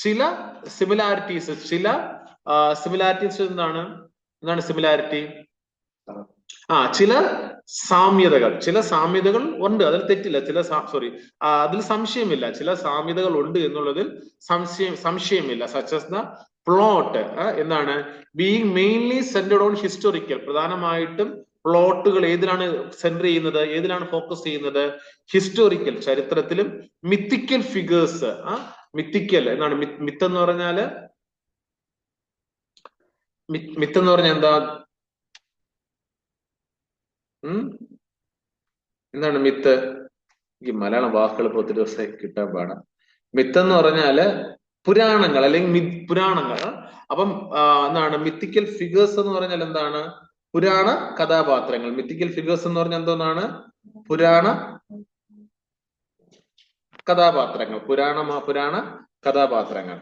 ചില സിമിലാരിറ്റീസ് എന്താണ് സിമിലാരിറ്റി? ചില സാമ്യതകൾ ഉണ്ട്. അതിൽ തെറ്റില്ല. അതിൽ സംശയമില്ല. ചില സാമ്യതകൾ ഉണ്ട് എന്നുള്ളതിൽ സംശയമില്ല. സച്ച് ആസ് ദ പ്ലോട്ട് എന്താണ്? Being mainly centered on historical. പ്രധാനമായിട്ടും പ്ലോട്ടുകൾ ഏതിലാണ് സെന്റർ ചെയ്യുന്നത്? ഏതിലാണ് ഫോക്കസ് ചെയ്യുന്നത്? ഹിസ്റ്റോറിക്കൽ, ചരിത്രത്തിലും. Mythical figures. മിത്തിക്കൽ എന്താണ്? മിത്ത് എന്ന് പറഞ്ഞാല് എന്താ? എന്താണ് മിത്ത്? ഈ മലയാളം വാക്കുകൾ ഇപ്പൊ ഒത്തിരി ദിവസമായി കിട്ടാൻ പാടാം. മിത്ത് എന്ന് പറഞ്ഞാല് പുരാണങ്ങൾ അല്ലെങ്കിൽ പുരാണങ്ങൾ. അപ്പം എന്താണ് മിത്തിക്കൽ ഫിഗേഴ്സ് എന്ന് പറഞ്ഞാൽ എന്താണ്? പുരാണ കഥാപാത്രങ്ങൾ. മിത്തിക്കൽ ഫിഗേഴ്സ് എന്ന് പറഞ്ഞാൽ എന്തോന്നാണ്? പുരാണ കഥാപാത്രങ്ങൾ. പുരാണ കഥാപാത്രങ്ങൾ.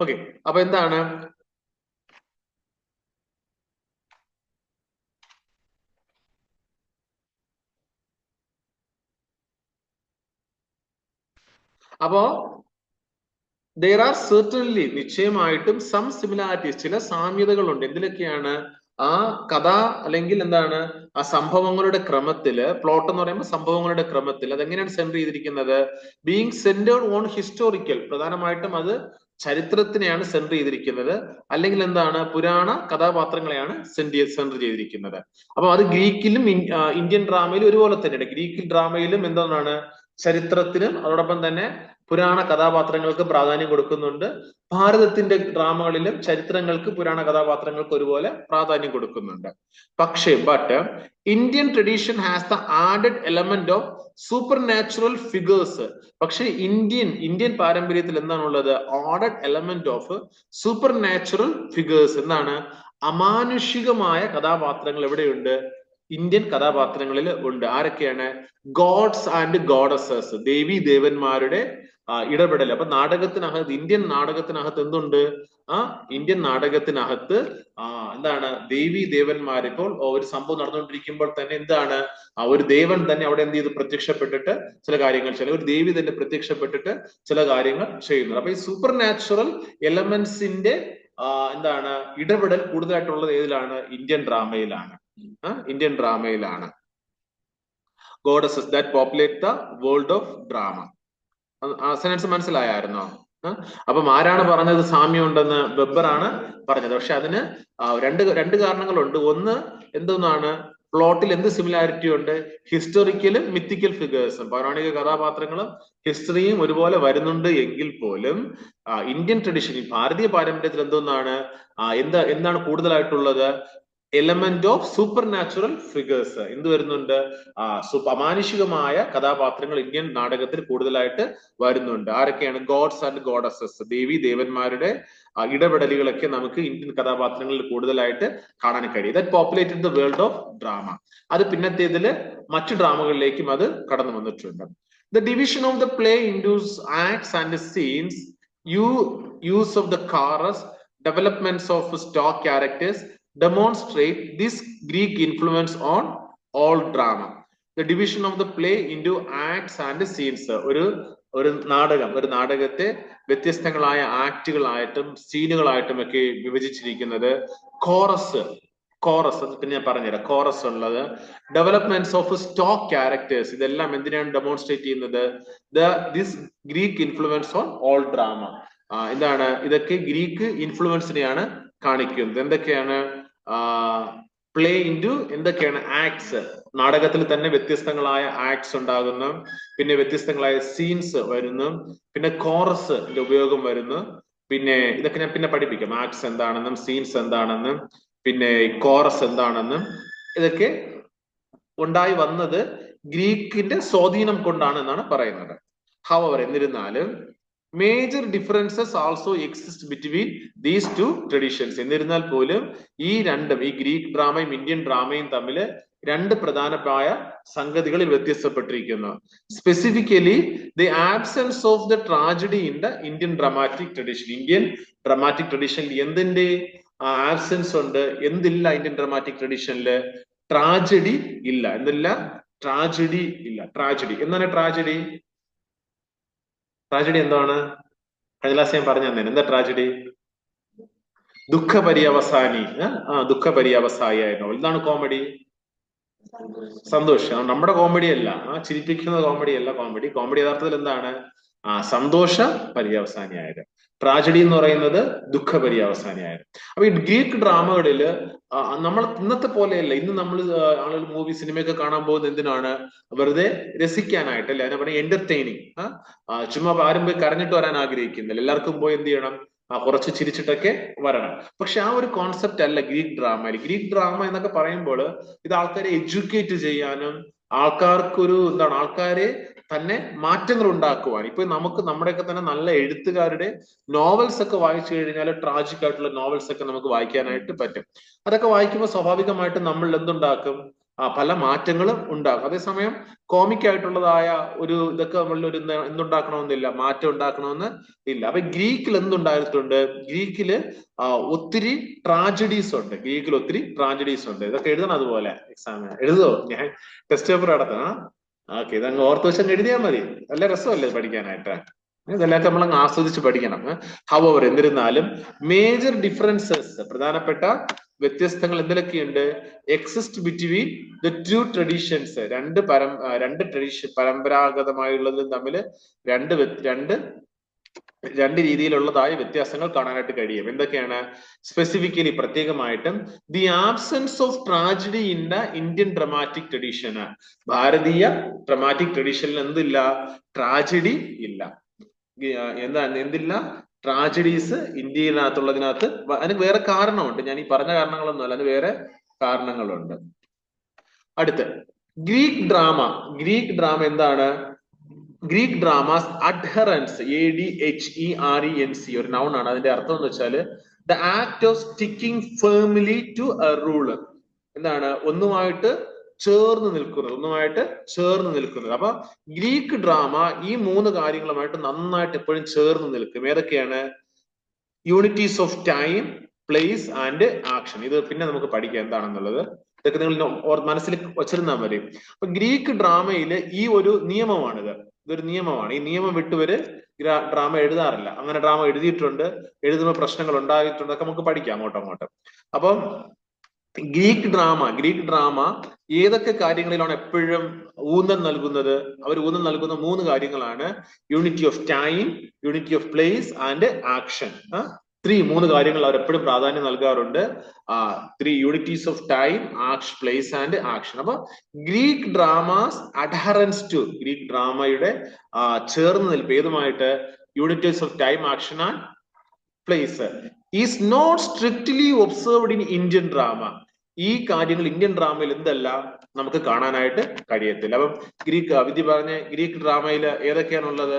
ഓക്കെ, അപ്പൊ എന്താണ്? അപ്പോ there are certainly നിശ്ചയമായിട്ടും some similarities, ചില സാമ്യതകളുണ്ട്. എന്തിലൊക്കെയാണ്? ആ കഥ അല്ലെങ്കിൽ എന്താണ് ആ സംഭവങ്ങളുടെ ക്രമത്തില്. പ്ലോട്ട് എന്ന് പറയുമ്പോൾ സംഭവങ്ങളുടെ ക്രമത്തിൽ അതെങ്ങനെയാണ് സെന്റർ ചെയ്തിരിക്കുന്നത്? Being centred on historical. പ്രധാനമായിട്ടും അത് ചരിത്രത്തിനെയാണ് സെന്റർ ചെയ്തിരിക്കുന്നത്. അല്ലെങ്കിൽ എന്താണ്? പുരാണ കഥാപാത്രങ്ങളെയാണ് സെന്റർ ചെയ്തിരിക്കുന്നത്. അപ്പൊ അത് ഗ്രീക്കിലും ഇന്ത്യൻ ഡ്രാമയിലും ഒരുപോലെ തന്നെയാണ്. ഗ്രീക്ക് ഡ്രാമയിലും എന്താണ്? ചരിത്രത്തിനും അതോടൊപ്പം തന്നെ പുരാണ കഥാപാത്രങ്ങൾക്ക് പ്രാധാന്യം കൊടുക്കുന്നുണ്ട്. ഭാരതത്തിന്റെ ഡ്രാമകളിലും ചരിത്രങ്ങൾക്ക് പുരാണ കഥാപാത്രങ്ങൾക്ക് ഒരുപോലെ പ്രാധാന്യം കൊടുക്കുന്നുണ്ട്. പക്ഷേ Indian tradition has the added element of super natural figures. പക്ഷെ ഇന്ത്യൻ പാരമ്പര്യത്തിൽ എന്താണുള്ളത്? Added element of super natural figures. എന്താണ്? അമാനുഷികമായ കഥാപാത്രങ്ങൾ എവിടെയുണ്ട്? ഇന്ത്യൻ കഥാപാത്രങ്ങളിൽ ഉണ്ട്. ആരൊക്കെയാണ്? ഗോഡ്സ് ആൻഡ് ഗോഡസസ്, ദേവി ദേവന്മാരുടെ ഇടപെടൽ. അപ്പൊ നാടകത്തിനകത്ത്, ഇന്ത്യൻ നാടകത്തിനകത്ത് എന്തുണ്ട്? ഇന്ത്യൻ നാടകത്തിനകത്ത് എന്താണ്? ദേവി ദേവന്മാർ. ഇപ്പോൾ ഒരു സംഭവം നടന്നുകൊണ്ടിരിക്കുമ്പോൾ തന്നെ എന്താണ്? ഒരു ദേവൻ തന്നെ അവിടെ എന്ത് ചെയ്ത് പ്രത്യക്ഷപ്പെട്ടിട്ട് ചില കാര്യങ്ങൾ ചെയ്യുന്നത്. ഒരു ദേവി തന്നെ പ്രത്യക്ഷപ്പെട്ടിട്ട് ചില കാര്യങ്ങൾ ചെയ്യുന്നത്. അപ്പൊ ഈ സൂപ്പർ നാച്ചുറൽ എലമെന്റ്സിന്റെ എന്താണ് ഇടപെടൽ കൂടുതലായിട്ടുള്ളത് ഏതിലാണ്? ഇന്ത്യൻ ഡ്രാമയിലാണ്. ഇന്ത്യൻ ഡ്രാമയിലാണ്. Goddesses that populate the world of drama. Sense മനസ്സിലായായിരുന്നോ? അപ്പം ആരാണ് പറഞ്ഞത് സാമ്യം ഉണ്ടെന്ന്? വെബർ ആണ് പറഞ്ഞത്. പക്ഷെ അതിന് രണ്ട് കാരണങ്ങളുണ്ട്. ഒന്ന് എന്തെന്നാണ്? പ്ലോട്ടിൽ എന്ത് സിമിലാരിറ്റി ഉണ്ട്? ഹിസ്റ്റോറിക്കലും മിത്തിക്കൽ ഫിഗേഴ്സും പൗരാണിക കഥാപാത്രങ്ങളും ഹിസ്റ്ററിയും ഒരുപോലെ വരുന്നുണ്ട് എങ്കിൽ പോലും ഇന്ത്യൻ ട്രഡീഷൻ, ഭാരതീയ പാരമ്പര്യത്തിൽ എന്താണ് എന്താണ് കൂടുതലായിട്ടുള്ളത്? Element of super natural figures എന്ത് വരുന്നുണ്ട്? അമാനുഷികമായ കഥാപാത്രങ്ങൾ ഇന്ത്യൻ നാടകത്തിൽ കൂടുതലായിട്ട് വരുന്നുണ്ട്. ആരൊക്കെയാണ്? ഗോഡ്സ് ആൻഡ് ഗോഡസസ്, ദേവി ദേവന്മാരുടെ ഇടപെടലുകളൊക്കെ നമുക്ക് ഇന്ത്യൻ കഥാപാത്രങ്ങളിൽ കൂടുതലായിട്ട് കാണാൻ കഴിയും. That populated the world of drama. അത് പിന്നത്തേതില് മറ്റു ഡ്രാമകളിലേക്കും അത് കടന്നു വന്നിട്ടുണ്ട്. The division of the play into acts and scenes, use of the chorus, developments of stock characters demonstrate this Greek influence on all drama. The division of the play into acts and scenes. ഒരു നാടകത്തെ വ്യത്യസ്തങ്ങളായ ആക്ടുകളായിട്ടും സീനുകളായിട്ടും ഒക്കെ വിഭജിച്ചിരിക്കുന്നത്. Chorus അത് പിന്നെ ഞാൻ പറഞ്ഞുതരാം. Chorus ഉള്ളത്, developments of stock characters, ഇതെല്ലാം എന്തിനാണ് ഡെമോൺസ്ട്രേറ്റ് ചെയ്യുന്നത്? This Greek influence on all drama. എന്താണ്? ഇതൊക്കെ ഗ്രീക്ക് ഇൻഫ്ലുവൻസിനെയാണ് കാണിക്കുന്നത്. എന്തൊക്കെയാണ്? പ്ലേ ഇൻറ്റു എന്തൊക്കെയാണ്? ആക്ട്സ്, നാടകത്തിൽ തന്നെ വ്യത്യസ്തങ്ങളായ ആക്ട്സ് ഉണ്ടാകുന്നു, പിന്നെ വ്യത്യസ്തങ്ങളായ സീൻസ് വരുന്നു, പിന്നെ കോറസിന്റെ ഉപയോഗം വരുന്നു. പിന്നെ ഇതൊക്കെ ഞാൻ പിന്നെ പഠിപ്പിക്കാം, ആക്ട്സ് എന്താണെന്നും സീൻസ് എന്താണെന്നും പിന്നെ കോറസ് എന്താണെന്നും. ഇതൊക്കെ ഉണ്ടായി വന്നത് ഗ്രീക്കിന്റെ സ്വാധീനം കൊണ്ടാണ് എന്നാണ് പറയുന്നത്. ഹവർ, എന്നിരുന്നാലും major differences also exist between these two traditions. എന്നിരുന്നാൽ പോലും ഈ രണ്ടും, ഈ ഗ്രീക്ക് ഡ്രാമയും ഇന്ത്യൻ ഡ്രാമയും തമ്മിൽ രണ്ട് പ്രധാനമായ സംഗതികളിൽ വ്യത്യസ്തപ്പെട്ടിരിക്കുന്നു. Specifically the absence of the tragedy in the Indian dramatic tradition. Indian dramatic ട്രഡീഷനിൽ എന്തിന്റെ ആബ്സെൻസ് ഉണ്ട്? എന്തില്ല ഇന്ത്യൻ ഡ്രാമാറ്റിക് ട്രഡീഷനിൽ? ട്രാജഡി ഇല്ല. എന്തില്ല? ട്രാജഡി ഇല്ല. ട്രാജഡി എന്താണ്? ട്രാജഡി എന്താണ്? കഴിഞ്ഞ ഞാൻ പറഞ്ഞു തന്നെ. എന്താ ട്രാജഡി? ദുഃഖപര്യവസാനി, ദുഃഖപര്യവസായ നോവൽ. എന്താണ് കോമഡി? സന്തോഷം. നമ്മുടെ കോമഡി അല്ല, ചിരിപ്പിക്കുന്ന കോമഡി അല്ല കോമഡി യഥാർത്ഥത്തിൽ എന്താണ്? സന്തോഷ പര്യവസാനിയായത്. ട്രാജഡി എന്ന് പറയുന്നത് ദുഃഖപര്യവസാനിയായത്. അപ്പൊ ഈ ഗ്രീക്ക് ഡ്രാമകളില് നമ്മൾ ഇന്നത്തെ പോലെയല്ല. ഇന്ന് നമ്മൾ ആളുകൾ മൂവി സിനിമയൊക്കെ കാണാൻ പോകുന്നത് എന്തിനാണ്? വെറുതെ രസിക്കാനായിട്ട്, അല്ലെ? അതിനെ പറയുന്നത് എന്റർടൈനിങ്. ചുമ്മാ ആരും പോയി കരഞ്ഞിട്ട് വരാൻ ആഗ്രഹിക്കുന്നില്ല. എല്ലാവർക്കും പോയി എന്ത് ചെയ്യണം? കുറച്ച് ചിരിച്ചിട്ടൊക്കെ വരണം. പക്ഷെ ആ ഒരു കോൺസെപ്റ്റ് അല്ല ഗ്രീക്ക് ഡ്രാമയിൽ. ഗ്രീക്ക് ഡ്രാമ എന്നൊക്കെ പറയുമ്പോൾ ഇത് ആൾക്കാരെ എഡ്യൂക്കേറ്റ് ചെയ്യാനും ആൾക്കാർക്കൊരു ആൾക്കാരെ തന്നെ മാറ്റങ്ങൾ ഉണ്ടാക്കുവാൻ. ഇപ്പൊ നമുക്ക് നമ്മുടെയൊക്കെ തന്നെ നല്ല എഴുത്തുകാരുടെ നോവൽസ് ഒക്കെ വായിച്ചു കഴിഞ്ഞാൽ ട്രാജിക് ആയിട്ടുള്ള നോവൽസ് ഒക്കെ നമുക്ക് വായിക്കാനായിട്ട് പറ്റും. അതൊക്കെ വായിക്കുമ്പോൾ സ്വാഭാവികമായിട്ട് നമ്മൾ എന്തുണ്ടാക്കും? പല മാറ്റങ്ങളും ഉണ്ടാകും. അതേസമയം കോമിക് ആയിട്ടുള്ളതായ ഒരു ഇതൊക്കെ നമ്മളിൽ ഒരു എന്തുണ്ടാക്കണമെന്നില്ല, മാറ്റം ഉണ്ടാക്കണമെന്ന് ഇല്ല. അപ്പൊ ഗ്രീക്കിൽ എന്തുണ്ടായിട്ടുണ്ട്? ഗ്രീക്കില് ഒത്തിരി ട്രാജഡീസ് ഉണ്ട്. ഇതൊക്കെ എഴുതണം. അതുപോലെ എക്സാമിന് എഴുതുമോ? ഞാൻ ടെസ്റ്റ് പേപ്പർ നടത്തണം. ഓക്കെ, ഇതങ്ങ് ഓർത്ത് വെച്ചങ്ങ് എഴുതിയാൽ മതി. നല്ല രസമല്ലേ പഠിക്കാനായിട്ട്? ഇതെല്ലാം നമ്മളങ്ങ് ആസ്വദിച്ച് പഠിക്കണം. ഹവർ, എന്നിരുന്നാലും മേജർ ഡിഫറൻസസ്, പ്രധാനപ്പെട്ട വ്യത്യസ്തങ്ങൾ എന്തൊക്കെയുണ്ട്? Exist between the two traditions. രണ്ട് ട്രഡീഷൻ, പരമ്പരാഗതമായുള്ളതും തമ്മിൽ രണ്ട് രീതിയിലുള്ളതായ വ്യത്യാസങ്ങൾ കാണാനായിട്ട് കഴിയും. എന്തൊക്കെയാണ്? സ്പെസിഫിക്കലി, പ്രത്യേകമായിട്ടും the absence of tragedy in the Indian dramatic tradition. ഭാരതീയ ഡ്രാമാറ്റിക് ട്രഡീഷനിൽ എന്തില്ല? ട്രാജഡി ഇല്ല. എന്തില്ല? ട്രാജഡീസ് ഇന്ത്യയിനകത്തുള്ളതിനകത്ത്. അതിന് വേറെ കാരണമുണ്ട്. ഞാൻ ഈ പറഞ്ഞ കാരണങ്ങളൊന്നും അല്ല, അതിന് വേറെ കാരണങ്ങളുണ്ട്. അടുത്ത് ഗ്രീക്ക് ഡ്രാമ എന്താണ്? ഗ്രീക്ക് ഡ്രാമാസ് അഡ്ഹറൻസ്, ADHERENC, ഒരു നൗൺ ആണ്. അതിന്റെ അർത്ഥം എന്ന് വെച്ചാല് the act of sticking firmly to a rule. എന്താണ്? ഒന്നുമായിട്ട് ചേർന്ന് നിൽക്കുന്നത്. അപ്പൊ ഗ്രീക്ക് ഡ്രാമ ഈ മൂന്ന് കാര്യങ്ങളുമായിട്ട് നന്നായിട്ട് എപ്പോഴും ചേർന്ന് നിൽക്കും. ഏതൊക്കെയാണ്? Unities of time, place and action. ഇത് പിന്നെ നമുക്ക് പഠിക്കാം എന്താണെന്നുള്ളത്. ഇതൊക്കെ നിങ്ങൾ മനസ്സിൽ വച്ചിരുന്നാൽ മതി. അപ്പൊ ഗ്രീക്ക് ഡ്രാമയില് ഈ ഒരു നിയമമാണിത്. ഇതൊരു നിയമമാണ്. ഈ നിയമം വിട്ടുവര് ഡ്രാമ എഴുതാറില്ല. അങ്ങനെ ഡ്രാമ എഴുതിയിട്ടുണ്ട്, എഴുതുന്ന പ്രശ്നങ്ങൾ ഉണ്ടായിട്ടുണ്ട്, ഒക്കെ നമുക്ക് പഠിക്കാം അങ്ങോട്ടും. അപ്പം ഗ്രീക്ക് ഡ്രാമ ഏതൊക്കെ കാര്യങ്ങളിലാണ് എപ്പോഴും ഊന്നൽ നൽകുന്നത്? അവർ ഊന്നൽ നൽകുന്ന 3 കാര്യങ്ങളാണ്: unity of time, unity of place and action. മൂന്ന് കാര്യങ്ങൾ അവർ എപ്പോഴും പ്രാധാന്യം നൽകാറുണ്ട്. 3 unities of time, place and action. അപ്പൊ Greek dramas adherence to, Greek ഡ്രാമയുടെ ചേർന്ന് നിൽപ്പ് ഏതുമായിട്ട്? Unities of time, action and place is not strictly observed in Indian drama. ഈ കാര്യങ്ങൾ ഇന്ത്യൻ ഡ്രാമയിൽ എന്തല്ല നമുക്ക് കാണാനായിട്ട് കഴിയത്തില്ല. അപ്പം വിദ്യ പറഞ്ഞ ഗ്രീക്ക് ഡ്രാമയിൽ ഏതൊക്കെയാണുള്ളത്?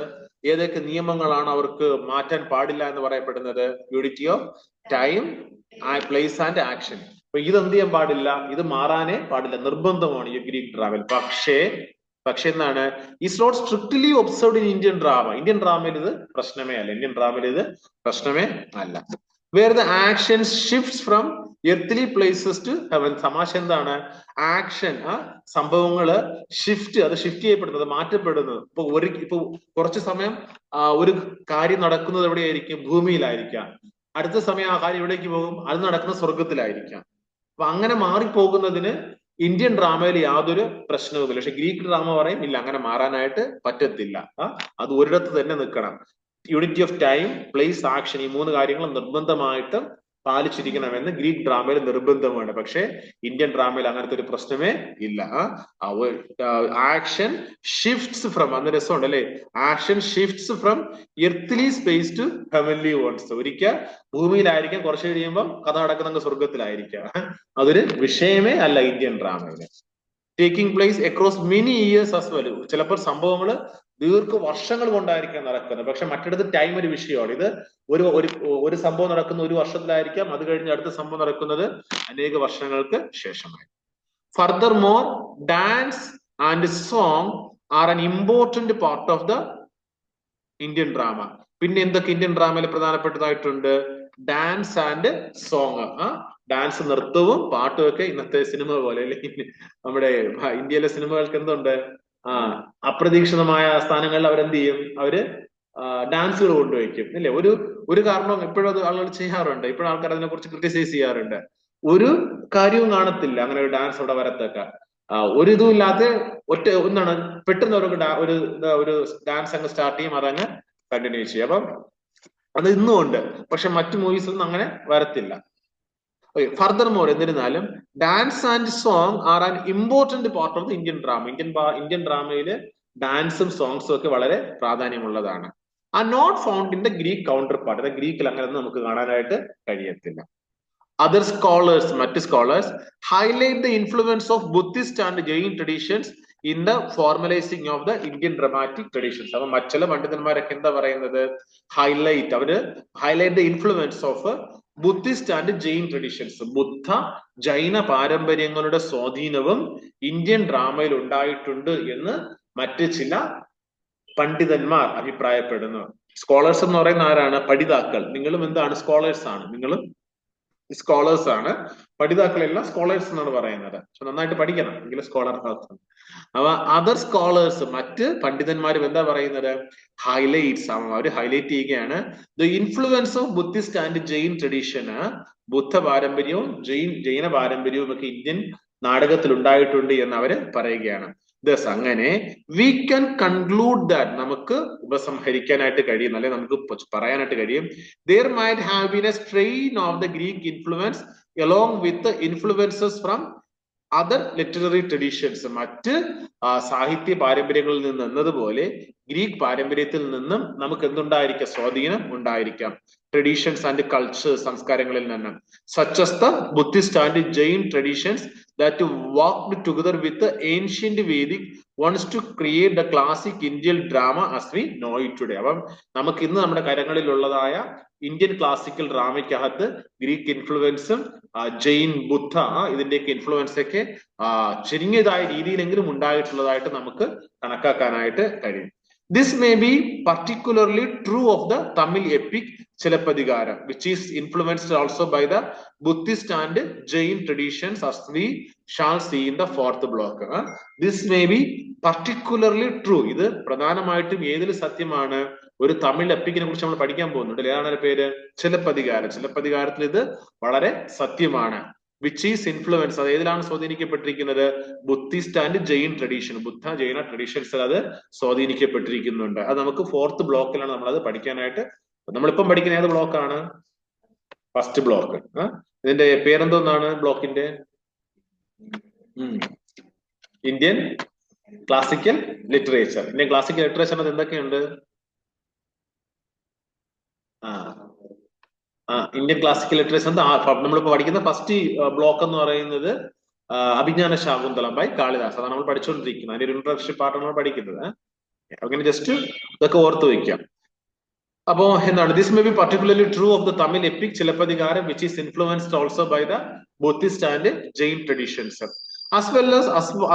ഏതൊക്കെ നിയമങ്ങളാണ് അവർക്ക് മാറ്റാൻ പാടില്ല എന്ന് പറയപ്പെടുന്നത്? Unity of time, place and action. അപ്പൊ ഇത് എന്ത് ചെയ്യാൻ പാടില്ല? ഇത് മാറാനേ പാടില്ല, നിർബന്ധമാണ് ഈ ഗ്രീക്ക് ഡ്രാമയിൽ. പക്ഷെ എന്താണ്? Is not strictly observed in Indian drama. Indian ഡ്രാമയിൽ ഇത് പ്രശ്നമേ അല്ല. ഇന്ത്യൻ ഡ്രാമയിൽ ഇത് പ്രശ്നമേ അല്ല. Where the action shifts from earthly places to heaven. തമാശ എന്താണ്? ആക്ഷൻ, സംഭവങ്ങള് അത് ഷിഫ്റ്റ് ചെയ്യപ്പെടുന്നത്, മാറ്റപ്പെടുന്നത്. ഇപ്പൊ കുറച്ച് സമയം ഒരു കാര്യം നടക്കുന്നത് എവിടെയായിരിക്കും? ഭൂമിയിലായിരിക്കാം. അടുത്ത സമയം ആ കാര്യം എവിടേക്ക് പോകും? അത് നടക്കുന്ന സ്വർഗത്തിലായിരിക്കാം. അപ്പൊ അങ്ങനെ മാറിപ്പോകുന്നതിന് ഇന്ത്യൻ ഡ്രാമയിൽ യാതൊരു പ്രശ്നവുമില്ല. പക്ഷെ ഗ്രീക്ക് ഡ്രാമ പറയും ഇല്ല, അങ്ങനെ മാറാനായിട്ട് പറ്റത്തില്ല. അത് ഒരിടത്ത് തന്നെ നിൽക്കണം. Unity of time, place, action, ഈ 3 കാര്യങ്ങൾ നിർബന്ധമായിട്ട് പാലിച്ചിരിക്കണമെന്ന് ഗ്രീക്ക് ഡ്രാമയിൽ നിർബന്ധമാണ്. പക്ഷെ ഇന്ത്യൻ ഡ്രാമയിൽ അങ്ങനത്തെ ഒരു പ്രശ്നമേ ഇല്ല. ആക്ഷൻ ഷിഫ്റ്റ്സ് ഫ്രം, അന്ന് രസമുണ്ട് അല്ലെ? Action shifts from earthly space to heavenly worlds. ഒരിക്കൽ ഭൂമിയിലായിരിക്കാം, കുറച്ച് കഴിയുമ്പോൾ കഥ നടക്കുന്ന സ്വർഗത്തിലായിരിക്കാം. അതൊരു വിഷയമേ അല്ല ഇന്ത്യൻ ഡ്രാമയില്. Taking place across many years as well. ചിലപ്പോൾ സംഭവങ്ങൾ വർഷങ്ങൾ കൊണ്ടായിരിക്കാം നടക്കുന്നത്. പക്ഷെ മറ്റിടത്ത് ടൈം ഒരു വിഷയമാണ്. ഇത് ഒരു സംഭവം നടക്കുന്ന ഒരു വർഷത്തിലായിരിക്കാം, അത് കഴിഞ്ഞ് അടുത്ത സംഭവം നടക്കുന്നത് അനേക വർഷങ്ങൾക്ക് ശേഷമായി. Furthermore, dance and song are an important part of the Indian drama. പിന്നെ എന്തൊക്കെ ഇന്ത്യൻ ഡ്രാമയിൽ പ്രധാനപ്പെട്ടതായിട്ടുണ്ട്? Dance and song. ഡാൻസ്, നൃത്തവും പാട്ടും ഒക്കെ ഇന്നത്തെ സിനിമ പോലെ അല്ലെ? നമ്മുടെ ഇന്ത്യയിലെ സിനിമകൾക്ക് എന്തുണ്ട്? അപ്രതീക്ഷിതമായ സ്ഥാനങ്ങളിൽ അവരെന്ത് ചെയ്യും? അവര് ഡാൻസുകൾ കൊണ്ടുവയ്ക്കും അല്ലെ? ഒരു കാരണം എപ്പോഴും അത് ആളുകൾ ചെയ്യാറുണ്ട്. ഇപ്പോഴും ആൾക്കാർ അതിനെ കുറിച്ച് ക്രിട്ടിസൈസ് ചെയ്യാറുണ്ട്. ഒരു കാര്യവും കാണത്തില്ല അങ്ങനെ ഒരു ഡാൻസ് അവിടെ വരത്തൊക്കെ. ഒരു ഇതും ഇല്ലാതെ എന്താണ് പെട്ടെന്ന് ഒരു ഡാൻസ് അങ്ങ് സ്റ്റാർട്ട് ചെയ്യും, അതങ്ങ് കണ്ടിന്യൂ ചെയ്യും. അപ്പം അത് ഇന്നും ഉണ്ട്. പക്ഷെ മറ്റു മൂവീസൊന്നും അങ്ങനെ വരത്തില്ല. ഫർദർ മോർ, എന്നിരുന്നാലും dance and song are an important part of the Indian drama. Indian ഡ്രാമയില് ഡാൻസും സോങ്സും ഒക്കെ വളരെ പ്രാധാന്യമുള്ളതാണ്. Are not found in the Greek counterpart. ഗ്രീക്കിൽ അങ്ങനെയൊന്നും നമുക്ക് കാണാനായിട്ട് കഴിയത്തില്ല. Other scholars, മറ്റ് scholars highlight the influence of Buddhist and Jain traditions in the formalizing of the Indian dramatic traditions. അപ്പൊ മറ്റുള്ള പണ്ഡിതന്മാരൊക്കെ എന്താ പറയുന്നത്? അവര് highlight the influence of Buddhist and Jain traditions. ബുദ്ധ ജൈന പാരമ്പര്യങ്ങളുടെ സ്വാധീനവും ഇന്ത്യൻ ഡ്രാമയിൽ ഉണ്ടായിട്ടുണ്ട് എന്ന് മറ്റ് ചില പണ്ഡിതന്മാർ അഭിപ്രായപ്പെടുന്നു. സ്കോളേഴ്സ് എന്ന് പറയുന്ന ആരാണ്? പഠിതാക്കൾ. നിങ്ങളും എന്താണ്? സ്കോളേഴ്സ് ആണ്. നിങ്ങളും സ്കോളേഴ്സ് ആണ്. പഠിതാക്കളെല്ലാം സ്കോളേഴ്സ് എന്നാണ് പറയുന്നത്. പക്ഷെ നന്നായിട്ട് പഠിക്കണം, എങ്കിലും സ്കോളർ ആകും. അപ്പൊ അതർ സ്കോളേഴ്സ്, മറ്റ് പണ്ഡിതന്മാരും എന്താ പറയുന്നത്? ഹൈലൈറ്റ്സ്, അവര് ഹൈലൈറ്റ് ചെയ്യുകയാണ് the influence of Buddhist and Jain tradition. ബുദ്ധ പാരമ്പര്യവും ജൈന പാരമ്പര്യവും ഒക്കെ ഇന്ത്യൻ നാടകത്തിൽ ഉണ്ടായിട്ടുണ്ട് എന്ന് അവര് പറയുകയാണ്. ദസ്, അങ്ങനെ വി ക്യാൻ കൺക്ലൂഡ് ദാറ്റ്, നമുക്ക് ഉപസംഹരിക്കാനായിട്ട് കഴിയും, അല്ലെ നമുക്ക് പറയാനായിട്ട് കഴിയും, there might have been a strain of the Greek influence along with the influences from other literary traditions. മറ്റ് സാഹിത്യ പാരമ്പര്യങ്ങളിൽ നിന്ന് എന്നതുപോലെ ഗ്രീക്ക് പാരമ്പര്യത്തിൽ നിന്നും നമുക്ക് എന്തുണ്ടായിരിക്കാം? സ്വാധീനം ഉണ്ടായിരിക്കാം. ട്രഡീഷൻസ് ആൻഡ് കൾച്ചേഴ്സ്, സംസ്കാരങ്ങളിൽ നിന്നും. Such as the Buddhist and Jain traditions that worked together with the ancient Vedic wants to create the classic Indian drama as we know it today. അപ്പം നമുക്ക് ഇന്ന് നമ്മുടെ കരങ്ങളിലുള്ളതായ ഇന്ത്യൻ ക്ലാസിക്കൽ ഡ്രാമയ്ക്കകത്ത് ഗ്രീക്ക് ഇൻഫ്ലുവൻസും ജെയിൻ, ബുദ്ധ ഇതിന്റെയൊക്കെ influence ഒക്കെ ചുരുങ്ങിയതായ രീതിയിലെങ്കിലും ഉണ്ടായിട്ടുള്ളതായിട്ട് നമുക്ക് കണക്കാക്കാനായിട്ട് കഴിയും. This may be particularly true of the Tamil epic Chilappadikaram, which is influenced also by the Buddhist and Jain traditions, as we shall see in the fourth block. This may be particularly true. ഇത് പ്രധാനമായിട്ടും ഏതിൽ സത്യമാണ്? ഒരു തമിഴ് എപ്പിക്കിനെ കുറിച്ച് നമ്മൾ പഠിക്കാൻ പോകുന്നുണ്ട്. ഏതാണ് പേര്? ചിലപ്പതികാരം. ചിലപ്പതികാരത്തിൽ ഇത് വളരെ സത്യമാണ്. വിച്ച് ഈസ് ഇൻഫ്ലുവൻസ്, അത് ഏതിലാണ് സ്വാധീനിക്കപ്പെട്ടിരിക്കുന്നത്? Buddhist and Jain tradition. ബുദ്ധ ജൈന ട്രഡീഷൻസ് അത് സ്വാധീനിക്കപ്പെട്ടിരിക്കുന്നുണ്ട്. അത് നമുക്ക് ഫോർത്ത് ബ്ലോക്കിലാണ് നമ്മൾ അത് പഠിക്കാനായിട്ട്. നമ്മളിപ്പം പഠിക്കുന്ന ഏത് ബ്ലോക്കാണ്? First block. ഇതിന്റെ പേരെന്തോന്നാണ് ബ്ലോക്കിന്റെ? Indian classical literature. Indian classical ലിറ്ററേച്ചറിനകത്ത് എന്തൊക്കെയുണ്ട്? ഇന്ത്യൻ ക്ലാസിക്കൽ ലിറ്ററേച്ചർ നമ്മളിപ്പോ പഠിക്കുന്ന ഫസ്റ്റ് ബ്ലോക്ക് എന്ന് പറയുന്നത് അഭിജ്ഞാന ശാകുന്തളം ബൈ കാളിദാസ്. അതാണ് നമ്മൾ പഠിച്ചുകൊണ്ടിരിക്കുന്നത്. അതിന്റെ ഒരു ഇൻട്രൊഡക്ഷൻ പാർട്ടാണ് നമ്മൾ പഠിക്കുന്നത്. അങ്ങനെ ജസ്റ്റ് ഇതൊക്കെ ഓർത്ത് വയ്ക്കാം. അപ്പോ എന്താണ്, this may be particularly true of the Tamil epic Chilapadigaram, which is influenced also by the Buddhist and Jain traditions, as well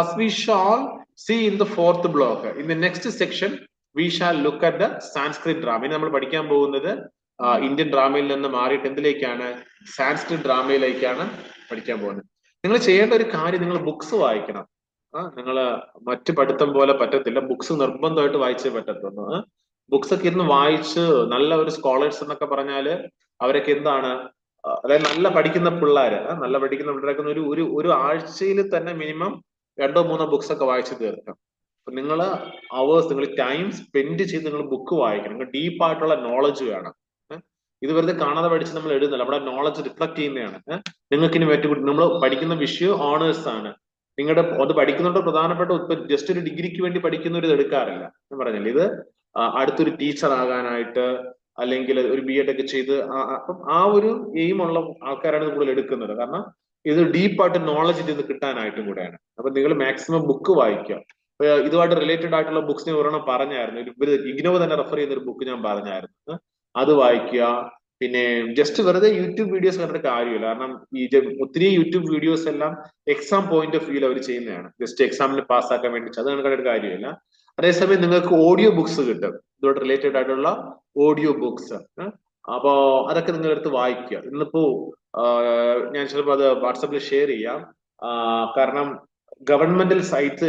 as we shall see in the fourth block. In the next section we shall look at the Sanskrit drama. ഇനി നമ്മൾ പഠിക്കാൻ പോകുന്നത് Indian ഡ്രാമയിൽ നിന്ന് മാറിയിട്ട് എന്തിലേക്കാണ്? സാൻസ്ക്രിറ്റ് ഡ്രാമയിലേക്കാണ് പഠിക്കാൻ പോകുന്നത്. നിങ്ങൾ ചെയ്യേണ്ട ഒരു കാര്യം, നിങ്ങൾ ബുക്സ് വായിക്കണം. നിങ്ങൾ മറ്റു പഠിത്തം പോലെ പറ്റത്തില്ല, ബുക്സ് നിർബന്ധമായിട്ട് വായിച്ചേ പറ്റത്തുള്ളൂ. ബുക്സ് ഒക്കെ ഇരുന്ന് വായിച്ച് നല്ല ഒരു സ്കോളേഴ്സ് എന്നൊക്കെ പറഞ്ഞാല് അവരൊക്കെ എന്താണ്, അതായത് നല്ല പഠിക്കുന്ന പിള്ളേര്, നല്ല പഠിക്കുന്ന പിള്ളേരൊക്കെ ഒരു ആഴ്ചയിൽ തന്നെ മിനിമം 2-3 ബുക്സ് ഒക്കെ വായിച്ച് തീർക്കാം. അപ്പൊ നിങ്ങൾ നിങ്ങൾ ടൈം സ്പെൻഡ് ചെയ്ത് നിങ്ങൾ ബുക്ക് വായിക്കണം. നിങ്ങൾ ഡീപ്പായിട്ടുള്ള നോളജ് വേണം. ഇത് വെറുതെ കാണാതെ പഠിച്ച് നമ്മൾ എഴുതുന്നില്ല, നമ്മുടെ നോളജ് റിഫ്ലക്ട് ചെയ്യുന്നതാണ്. നിങ്ങൾക്ക് ഇനി നമ്മൾ പഠിക്കുന്ന വിഷയം ഓണേഴ്സ് ആണ്. നിങ്ങളുടെ അത് പഠിക്കുന്നതുകൊണ്ട് പ്രധാനപ്പെട്ട ജസ്റ്റ് ഒരു ഡിഗ്രിക്ക് വേണ്ടി പഠിക്കുന്നവർ ഇത് എടുക്കാറില്ല. ഞാൻ പറഞ്ഞില്ല, ഇത് അടുത്തൊരു ടീച്ചർ ആകാനായിട്ട് അല്ലെങ്കിൽ ഒരു BEd ഒക്കെ ചെയ്ത് അപ്പം ആ ഒരു എയിമുള്ള ആൾക്കാരാണ് കൂടുതൽ എടുക്കുന്നത്. കാരണം ഇത് ഡീപ്പായിട്ട് നോളജ് ഇത് കിട്ടാനായിട്ടും കൂടെയാണ്. അപ്പൊ നിങ്ങൾ മാക്സിമം ബുക്ക് വായിക്കുക. ഇതുമായിട്ട് റിലേറ്റഡ് ആയിട്ടുള്ള ബുക്സ് ഞാൻ ഒരെണ്ണം പറഞ്ഞായിരുന്നു. ഇഗ്നോ തന്നെ റെഫർ ചെയ്യുന്ന ഒരു ബുക്ക് ഞാൻ പറഞ്ഞായിരുന്നു, അത് വായിക്കുക. പിന്നെ ജസ്റ്റ് വെറുതെ യൂട്യൂബ് വീഡിയോസ് കണ്ടിട്ട് കാര്യമില്ല. കാരണം ഒത്തിരി യൂട്യൂബ് വീഡിയോസ് എല്ലാം എക്സാം പോയിന്റ് ഓഫ് വ്യൂവിൽ അവർ ചെയ്യുന്നതാണ്, ജസ്റ്റ് എക്സാമിന് പാസ്സാക്കാൻ വേണ്ടി. അത് കണ്ടിട്ട് കാര്യമില്ല. അതേസമയം നിങ്ങൾക്ക് ഓഡിയോ ബുക്സ് കിട്ടും, ഇതോട് റിലേറ്റഡ് ആയിട്ടുള്ള ഓഡിയോ ബുക്സ്. അപ്പോ അതൊക്കെ നിങ്ങൾ എടുത്ത് വായിക്കുക. ഇന്നിപ്പോ ഞാൻ ചിലപ്പോൾ അത് വാട്സാപ്പിൽ ഷെയർ ചെയ്യാം. കാരണം ഗവൺമെന്റൽ സൈറ്റ്സ്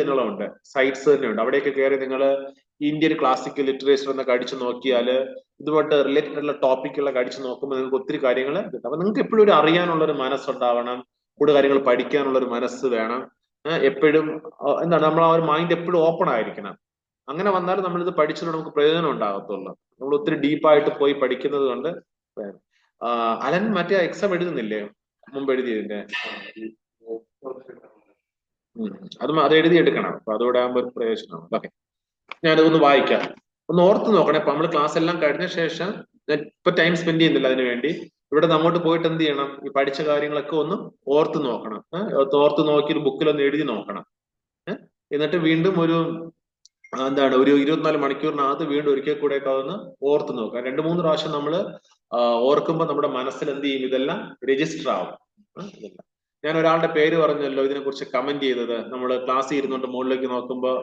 തന്നെയുണ്ട്, അവിടെയൊക്കെ കയറി നിങ്ങൾ ഇന്ത്യൻ ക്ലാസിക്കൽ ലിറ്ററേച്ചർ എന്നൊക്കെ അടിച്ചു നോക്കിയാൽ ഇതുമായിട്ട് റിലേറ്റഡ് ആയിട്ടുള്ള ടോപ്പിക്കുകളൊക്കെ അടിച്ചു നോക്കുമ്പോൾ നിങ്ങൾക്ക് ഒത്തിരി കാര്യങ്ങൾ കിട്ടും. അപ്പൊ നിങ്ങൾക്ക് എപ്പോഴും ഒരു അറിയാനുള്ള ഒരു മനസ്സുണ്ടാവണം, കൂടുതൽ കാര്യങ്ങൾ പഠിക്കാനുള്ള ഒരു മനസ്സ് വേണം. എപ്പോഴും എന്താണ്, നമ്മൾ ആ ഒരു മൈൻഡ് എപ്പോഴും ഓപ്പൺ ആയിരിക്കണം. അങ്ങനെ വന്നാൽ നമ്മളിത് പഠിച്ചിട്ട് നമുക്ക് പ്രയോജനം ഉണ്ടാകത്തുള്ളൂ. നമ്മൾ ഒത്തിരി ഡീപ്പായിട്ട് പോയി പഠിക്കുന്നത് കൊണ്ട്. അലൻ മറ്റേ എക്സാം എഴുതുന്നില്ലേ, മുമ്പ് എഴുതിയതിന്റെ? അത് എഴുതിയെടുക്കണം. അപ്പൊ അതോടെ ആകുമ്പോൾ ഒരു പ്രയോജനമാണ്. ഓക്കെ, ഞാനതൊന്ന് വായിക്കാം, ഒന്ന് ഓർത്ത് നോക്കണേ. അപ്പൊ നമ്മൾ ക്ലാസ് എല്ലാം കഴിഞ്ഞ ശേഷം ഞാൻ ഇപ്പൊ ടൈം സ്പെൻഡ് ചെയ്യുന്നില്ല അതിനു വേണ്ടി. ഇവിടെ അങ്ങോട്ട് പോയിട്ട് എന്ത് ചെയ്യണം, ഈ പഠിച്ച കാര്യങ്ങളൊക്കെ ഒന്ന് ഓർത്ത് നോക്കണം. ഓർത്ത് നോക്കി ഒരു ബുക്കിലൊന്ന് എഴുതി നോക്കണം. എന്നിട്ട് വീണ്ടും ഒരു 24 മണിക്കൂറിനകത്ത് വീണ്ടും ഒരിക്കൽ കൂടെ ഒക്കെ അതൊന്ന് ഓർത്ത് നോക്കാം. 2-3 പ്രാവശ്യം നമ്മൾ ഓർക്കുമ്പോൾ നമ്മുടെ മനസ്സിൽ എന്ത് ചെയ്യും, ഇതെല്ലാം രജിസ്റ്റർ ആവും. ഞാൻ ഒരാളുടെ പേര് പറഞ്ഞല്ലോ ഇതിനെ കുറിച്ച് കമന്റ് ചെയ്തത്. നമ്മൾ ക്ലാസ്സിൽ ഇരുന്നുകൊണ്ട് മുകളിലേക്ക് നോക്കുമ്പോ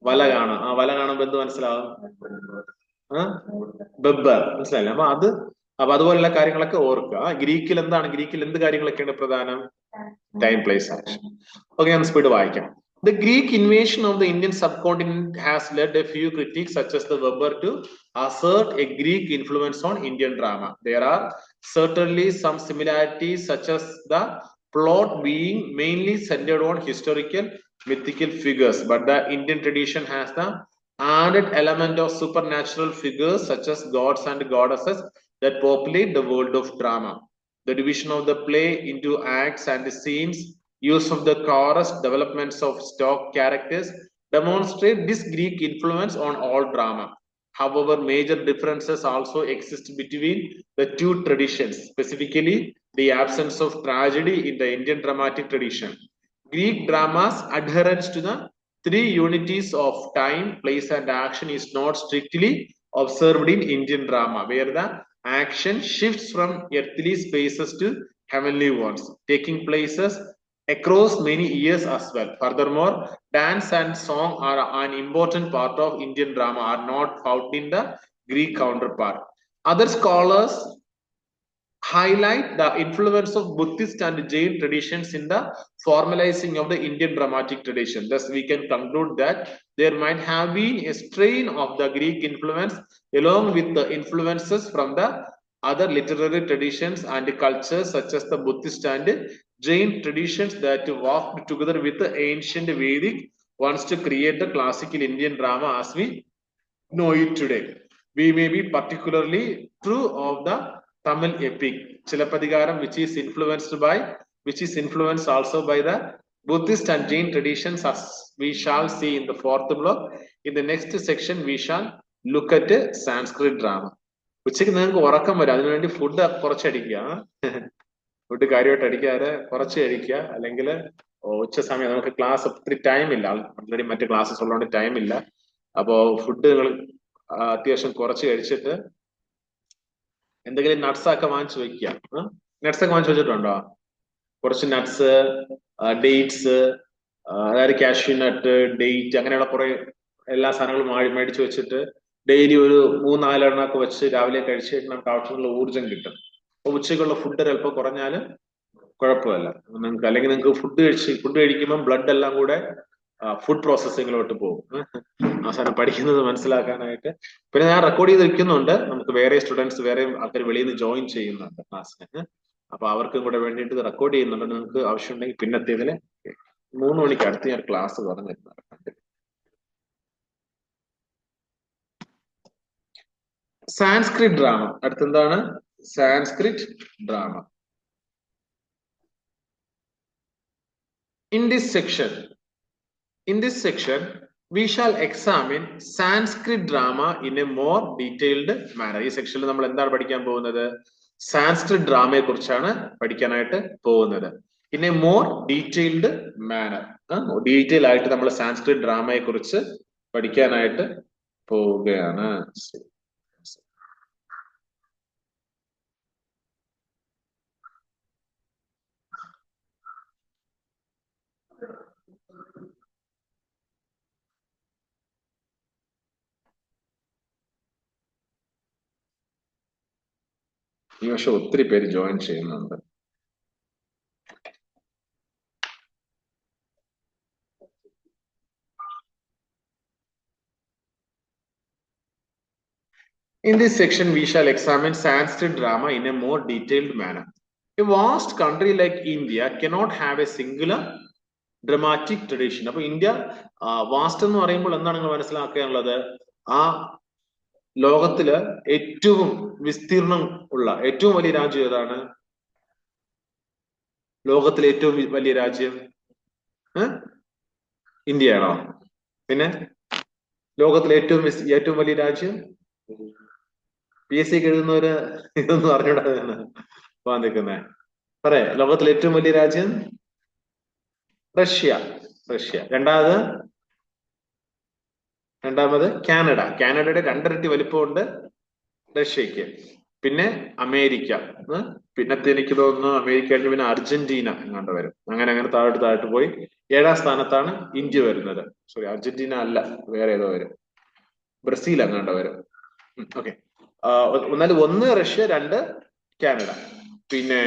വല കാണാം. ആ വല കാണുമ്പോ എന്ത് മനസ്സിലാവും? ബബ്ബർ, മനസ്സിലായില്ലേ? അപ്പൊ അതുപോലുള്ള കാര്യങ്ങളൊക്കെ ഓർക്കുക. ഗ്രീക്കിൽ എന്ത് കാര്യങ്ങളൊക്കെയാണ് പ്രധാനം? Time, place, action. ഓക്കെ, ഞാൻ സ്പീഡ് വായിക്കാം. The Greek invasion of the Indian subcontinent has led a few critics such as the Weber to assert a Greek influence on Indian drama. There are certainly some similarities, such as the plot being mainly centered on historical mythical figures, but the Indian tradition has the added element of supernatural figures such as gods and goddesses that populate the world of drama. The division of the play into acts and scenes, use of the chorus, developments of stock characters demonstrate this Greek influence on all drama. However, major differences also exist between the two traditions, specifically the absence of tragedy in the Indian dramatic tradition. Greek drama's adherence to the 3 unities of time, place, and action is not strictly observed in Indian drama, where the action shifts from earthly spaces to heavenly ones, taking places across many years as well. Furthermore, dance and song are an important part of Indian drama, are not found in the Greek counterpart. Other scholars highlight the influence of Buddhist and Jain traditions in the formalizing of the Indian dramatic tradition. Thus, we can conclude that there might have been a strain of the Greek influence along with the influences from the other literary traditions and cultures such as the Buddhist and Jain traditions that walked together with the ancient Vedic ones to create the classical Indian drama as we know it today. We may be particularly true of the Tamil epic, Chilapadigaram, which is influenced also by the Buddhist and Jain traditions, as we shall see in the fourth block. In the next section, we shall look at Sanskrit drama. ഉച്ചയ്ക്ക് നിങ്ങൾക്ക് ഉറക്കം വരും, അതിനുവേണ്ടി food കുറച്ചടിക്കുക, food കാര്യമായിട്ട് അടിക്കാതെ കുറച്ച് കഴിക്കുക. അല്ലെങ്കിൽ ഉച്ച സമയം നമുക്ക് ക്ലാസ് ഒത്തിരി ടൈം ഇല്ല, ഓൾറെഡി മറ്റു ക്ലാസ്സസ് ഉള്ളതുകൊണ്ട് ടൈം ഇല്ല. അപ്പോ ഫുഡ് നിങ്ങൾ അത്യാവശ്യം കുറച്ച് കഴിച്ചിട്ട് എന്തെങ്കിലും നട്ട്സ് ഒക്കെ വാങ്ങിച്ചു വെക്കുക. നട്ട്സ് ഒക്കെ വാങ്ങിച്ചു വെച്ചിട്ടുണ്ടോ? കുറച്ച് നട്ട്സ്, ഡേറ്റ്സ്, അതായത് കാഷ്യൂ നട്ട്, ഡേറ്റ്, അങ്ങനെയുള്ള കുറെ എല്ലാ സാധനങ്ങളും മേടിച്ചു വെച്ചിട്ട് ഡെയിലി ഒരു 3-4 എണ്ണമൊക്കെ വെച്ച് രാവിലെ കഴിച്ചു കഴിഞ്ഞാൽ നമുക്ക് ആവശ്യമുള്ള ഊർജ്ജം കിട്ടും. അപ്പൊ ഉച്ചയ്ക്കുള്ള ഫുഡ് ചിലപ്പോൾ കുറഞ്ഞാലും കുഴപ്പമില്ല നിങ്ങൾക്ക്. അല്ലെങ്കിൽ നിങ്ങൾക്ക് ഫുഡ് കഴിക്കുമ്പോൾ ബ്ലഡ് എല്ലാം കൂടെ ഫുഡ് പ്രോസസ്സിങ്ങിലോട്ട് പോകും. അവസാനം പഠിക്കുന്നത് മനസ്സിലാക്കാനായിട്ട്. പിന്നെ ഞാൻ റെക്കോർഡ് ചെയ്ത് വെക്കുന്നുണ്ട്, നമുക്ക് വേറെ സ്റ്റുഡൻസ്, വേറെ ആൾക്കാർ വെളിയിൽ നിന്ന് ജോയിൻ ചെയ്യുന്നുണ്ട് ക്ലാസ്സിന്. അപ്പൊ അവർക്കും കൂടെ വേണ്ടിയിട്ട് റെക്കോർഡ് ചെയ്യുന്നുണ്ട്. നിങ്ങൾക്ക് ആവശ്യമുണ്ടെങ്കിൽ പിന്നത്തേതില് 3 മണിക്ക് അടുത്ത് ഞാൻ ക്ലാസ് പറഞ്ഞിരുന്നത്. സാൻസ്ക്രിറ്റ് ഡ്രാമ. അടുത്തെന്താണ്? Sanskrit drama. In this section, we shall examine Sanskrit drama in a more detailed manner. ഈ സെക്ഷനിൽ നമ്മൾ എന്താണ് പഠിക്കാൻ പോകുന്നത്? സാൻസ്ക്രിറ്റ് ഡ്രാമയെ കുറിച്ചാണ് പഠിക്കാനായിട്ട് പോകുന്നത്. In a more detailed manner. Detail ആയിട്ട് നമ്മൾ സാൻസ്ക്രിറ്റ് ഡ്രാമയെ കുറിച്ച് പഠിക്കാനായിട്ട് പോവുകയാണ്. ഈ വർഷം ഒത്തിരി പേര് ജോയിൻ ചെയ്യുന്നുണ്ട്. In this section, we shall examine Sanskrit drama in a more detailed manner. A vast country like India cannot have a singular dramatic tradition. അപ്പൊ ഇന്ത്യ വാസ്റ്റ് എന്ന് പറയുമ്പോൾ എന്താണ് നിങ്ങൾ മനസ്സിലാക്കാനുള്ളത്? ആ ലോകത്തില് ഏറ്റവും വിസ്തീർണം ഉള്ള ഏറ്റവും വലിയ രാജ്യം ഏതാണ്? ലോകത്തിലെ ഏറ്റവും വലിയ രാജ്യം ഇന്ത്യയാണോ? പിന്നെ ലോകത്തിലെ ഏറ്റവും വലിയ രാജ്യം? PSC എഴുതുന്നവര് ഇതൊന്നും അറിഞ്ഞൂടാതെയാണ് പോകാൻ നിൽക്കുന്നേ. പറയാ, ലോകത്തിലെ ഏറ്റവും വലിയ രാജ്യം റഷ്യ. രണ്ടാമത് കാനഡയുടെ 2 ഇരട്ടി വലിപ്പമുണ്ട് റഷ്യക്ക്. പിന്നെ അമേരിക്ക. പിന്നത്തെ എനിക്ക് തോന്നുന്നു അമേരിക്ക കഴിഞ്ഞ് പിന്നെ അർജന്റീന എങ്ങാണ്ട് വരും. അങ്ങനെ താഴോട്ട് പോയി 7ാം സ്ഥാനത്താണ് ഇന്ത്യ വരുന്നത്. സോറി, അർജന്റീന അല്ല, വേറെ ഏതോ വരും, ബ്രസീൽ എങ്ങാണ്ട് വരും. ഓക്കെ, എന്നാലും 1 റഷ്യ, 2 കാനഡ. പിന്നെ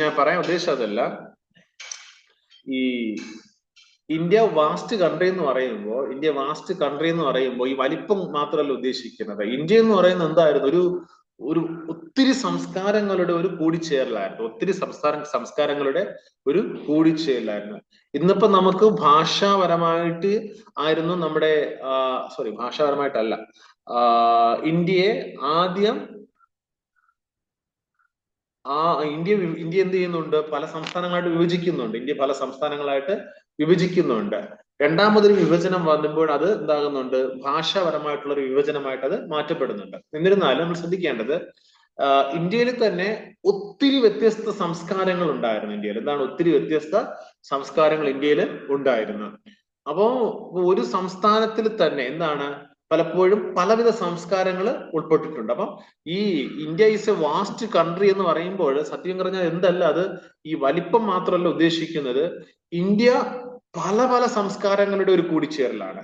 ഞാൻ പറയാൻ ഉദ്ദേശിച്ചതല്ല, ഈ ഇന്ത്യ വാസ്റ്റ് കൺട്രി എന്ന് പറയുമ്പോൾ ഈ വലിപ്പം മാത്രമല്ല ഉദ്ദേശിക്കുന്നത്. ഇന്ത്യ എന്ന് പറയുന്നത് എന്തായിരുന്നു? ഒരു ഒത്തിരി സംസ്കാരങ്ങളുടെ ഒരു കൂടിച്ചേരലായിരുന്നു. സംസ്കാരങ്ങളുടെ ഒരു കൂടിച്ചേരലായിരുന്നു. ഇന്നിപ്പോ നമുക്ക് ഭാഷാപരമായിട്ട് ആയിരുന്നു നമ്മുടെ ഭാഷാപരമായിട്ടല്ല, ഇന്ത്യയെ ആദ്യം ഇന്ത്യ എന്ത് ചെയ്യുന്നുണ്ട്? പല സംസ്ഥാനങ്ങളായിട്ട് വിഭജിക്കുന്നുണ്ട്. രണ്ടാമതൊരു വിഭജനം വരുമ്പോൾ അത് എന്താകുന്നുണ്ട്? ഭാഷാപരമായിട്ടുള്ള ഒരു വിഭജനമായിട്ട് അത് മാറ്റപ്പെടുന്നുണ്ട്. എന്നിരുന്നാലും നമ്മൾ ശ്രദ്ധിക്കേണ്ടത്, ഇന്ത്യയിൽ തന്നെ ഒത്തിരി വ്യത്യസ്ത സംസ്കാരങ്ങൾ ഉണ്ടായിരുന്നു. ഒത്തിരി വ്യത്യസ്ത സംസ്കാരങ്ങൾ ഇന്ത്യയിൽ ഉണ്ടായിരുന്നു. അപ്പോ ഒരു സംസ്ഥാനത്തിൽ തന്നെ പലപ്പോഴും പലവിധ സംസ്കാരങ്ങൾ ഉൾപ്പെട്ടിട്ടുണ്ട്. അപ്പം ഈ India is a vast country എന്ന് പറയുമ്പോൾ സത്യം പറഞ്ഞാൽ എന്തല്ല, അത് ഈ വലിപ്പം മാത്രമല്ല ഉദ്ദേശിക്കുന്നത്. ഇന്ത്യ പല സംസ്കാരങ്ങളുടെ ഒരു കൂടിച്ചേരലാണ്.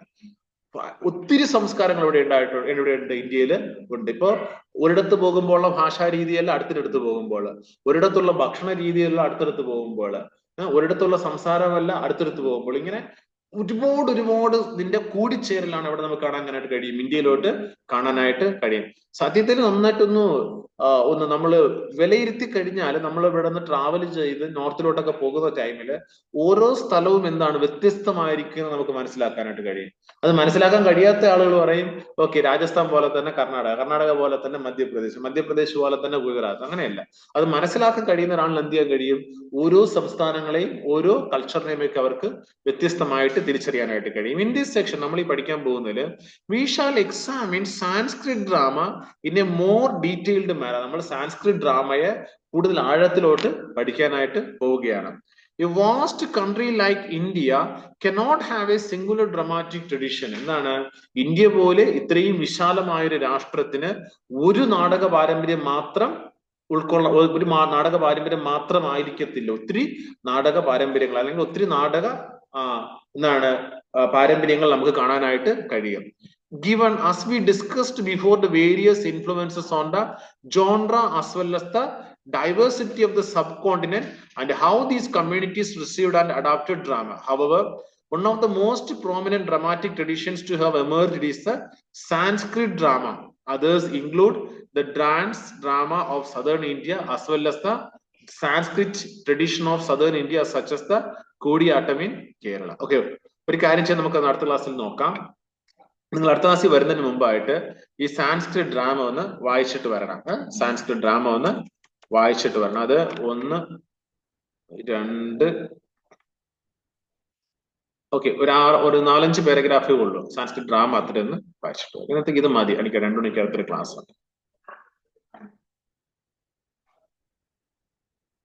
ഒത്തിരി സംസ്കാരങ്ങൾ ഇവിടെ ഉണ്ട്, ഇന്ത്യയിൽ ഉണ്ട്. ഇപ്പൊ ഒരിടത്ത് പോകുമ്പോഴുള്ള ഭാഷാ രീതിയല്ല അടുത്തിടത്ത് പോകുമ്പോൾ, ഒരിടത്തുള്ള ഭക്ഷണ രീതിയല്ല അടുത്തടുത്ത് പോകുമ്പോൾ, ഒരിടത്തുള്ള സംസാരമല്ല അടുത്തടുത്ത് പോകുമ്പോൾ, ഇങ്ങനെ ഒരുപാട് ഇതിന്റെ കൂടിച്ചേരലാണ് അവിടെ നമുക്ക് കാണാനായിട്ട് കഴിയും, ഇന്ത്യയിലോട്ട് കാണാനായിട്ട് കഴിയും. സത്യത്തിൽ നന്നായിട്ടൊന്ന് ഒന്ന് നമ്മൾ വിലയിരുത്തി കഴിഞ്ഞാൽ, നമ്മൾ ഇവിടെ നിന്ന് ട്രാവൽ ചെയ്ത് നോർത്തിലോട്ടൊക്കെ പോകുന്ന ടൈമില് ഓരോ സ്ഥലവും എന്താണ് വ്യത്യസ്തമായിരിക്കും നമുക്ക് മനസ്സിലാക്കാനായിട്ട് കഴിയും. അത് മനസ്സിലാക്കാൻ കഴിയാത്ത ആളുകൾ പറയും ഓക്കെ രാജസ്ഥാൻ പോലെ തന്നെ കർണാടക പോലെ തന്നെ മധ്യപ്രദേശ് പോലെ തന്നെ ഗുജറാത്ത്. അങ്ങനെയല്ല, അത് മനസ്സിലാക്കാൻ കഴിയുന്ന ഒരാളിന് എന്ത് ചെയ്യാൻ കഴിയും, ഓരോ സംസ്ഥാനങ്ങളെയും ഓരോ കൾച്ചറിനെയും ഒക്കെ അവർക്ക് വ്യത്യസ്തമായിട്ട് തിരിച്ചറിയാനായിട്ട് കഴിയും. ഇൻ ദിസ് സെക്ഷൻ നമ്മൾ ഈ പഠിക്കാൻ പോകുന്നതിൽ we shall examine Sanskrit drama in a more detailed manner. നമ്മൾ സാൻസ്ക്രിറ്റ് ഡ്രാമയെ കൂടുതൽ ആഴത്തിലോട്ട് പഠിക്കാനായിട്ട് പോവുകയാണ്. A vast country like India cannot have a singular dramatic tradition. എന്താണ്, ഇന്ത്യ പോലെ ഇത്രയും വിശാലമായ ഒരു രാഷ്ട്രത്തിന് ഒരു നാടക പാരമ്പര്യം മാത്രം ഒരു നാടക പാരമ്പര്യം മാത്രമായിരിക്കത്തില്ല. ഒത്തിരി നാടക പാരമ്പര്യങ്ങൾ അല്ലെങ്കിൽ ഒത്തിരി നാടക എന്താണ് പാരമ്പര്യങ്ങൾ നമുക്ക് കാണാനായിട്ട് കഴിയും. Given as we discussed before the various influences on the genre as well as the diversity of the subcontinent and how these communities received and adapted drama. However, one of the most prominent dramatic traditions to have emerged is the Sanskrit drama. Others include the dance drama of southern India as well as the Sanskrit tradition of southern India such as the Kodiyattam in Kerala. Okay, ഒരു കാര്യം ചെയ്യാൻ നമുക്ക് അടുത്ത ക്ലാസ്സിൽ നോക്കാം. നിങ്ങൾ അടുത്ത ക്ലാസ്സിൽ വരുന്നതിന് മുമ്പായിട്ട് ഈ സാൻസ്ക്രിറ്റ് ഡ്രാമ ഒന്ന് വായിച്ചിട്ട് വരണം. സാൻസ്ക്രിറ്റ് ഡ്രാമ ഒന്ന് വായിച്ചിട്ട് വരണം. അത് 1, 2 ഓക്കെ ഒരു 4-5 പാരഗ്രാഫേ ഉള്ളൂ. സാൻസ്ക്രിറ്റ് ഡ്രാമ അത്രയൊന്ന് വായിച്ചിട്ട് വരും. ഇന്നത്തേക്ക് ഇത് മതി. എനിക്ക് 2 മണിക്ക് അടുത്തൊരു ക്ലാസ് ഉണ്ട്.